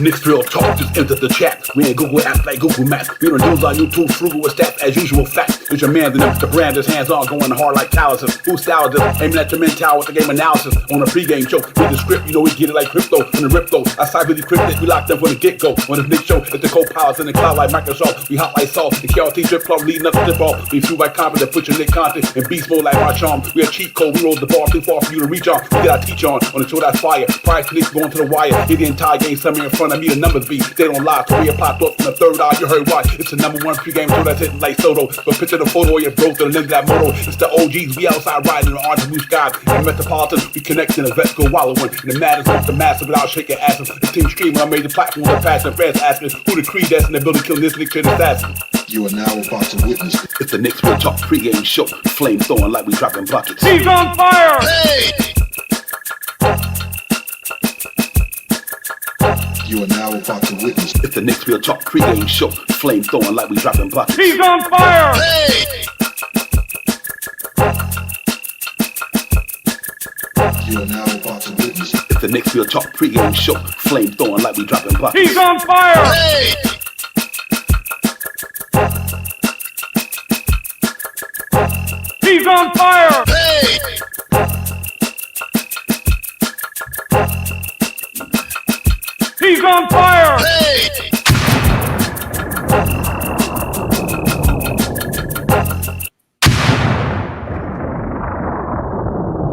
Speaker 4: Knicks real talk just entered the chat. We ain't Google apps like Google Maps. We don't use our YouTube frugal with stats as usual fact. It's your man, the brand, his hands on going hard like calluses. Who style this? Aiming at your mental with the game analysis. On a pregame show, read the script, we get it like crypto. On the rip though, I side really cryptic, we locked them from the get-go. On the Knicks show, it's the co-pilots in the cloud like Microsoft. We hot like salt, the KRT drip club leading up to the ball. We flew by confident, put your Nick content in beast mode like our charm. We a cheat code, we roll the ball too far for you to reach on. We get our teach on the show that's fire. Prior to Knicks going to the wire. Hit the entire game, somewhere in front front of me, the numbers be. They don't lie, Korea popped up from the third eye, you heard why. It's the #1 pregame show that's hitting like Soto. But picture the photo of your bro to the lens of that moto. It's the OGs, we outside riding in the orange and blue skies. In Metropolitan, we connect in the vets go wallowing. And the matters with the massive without shaking asses. The team streaming on major platforms, the past and fans asking who the creed that's in the building killing this nigga assassin.
Speaker 3: You are now about to witness.
Speaker 4: It's the Knicks Real Talk pregame show. Flame throwing like we dropping buckets.
Speaker 5: He's on fire!
Speaker 3: You are now about to witness.
Speaker 4: It's the Knicks Real Talk pregame show. Flame throwing like we dropping buckets.
Speaker 5: He's on fire!
Speaker 3: You are now about to witness.
Speaker 4: It's the Knicks Real Talk pregame show. Flame throwing like we dropping buckets.
Speaker 5: He's on fire! He's on fire! He's on fire!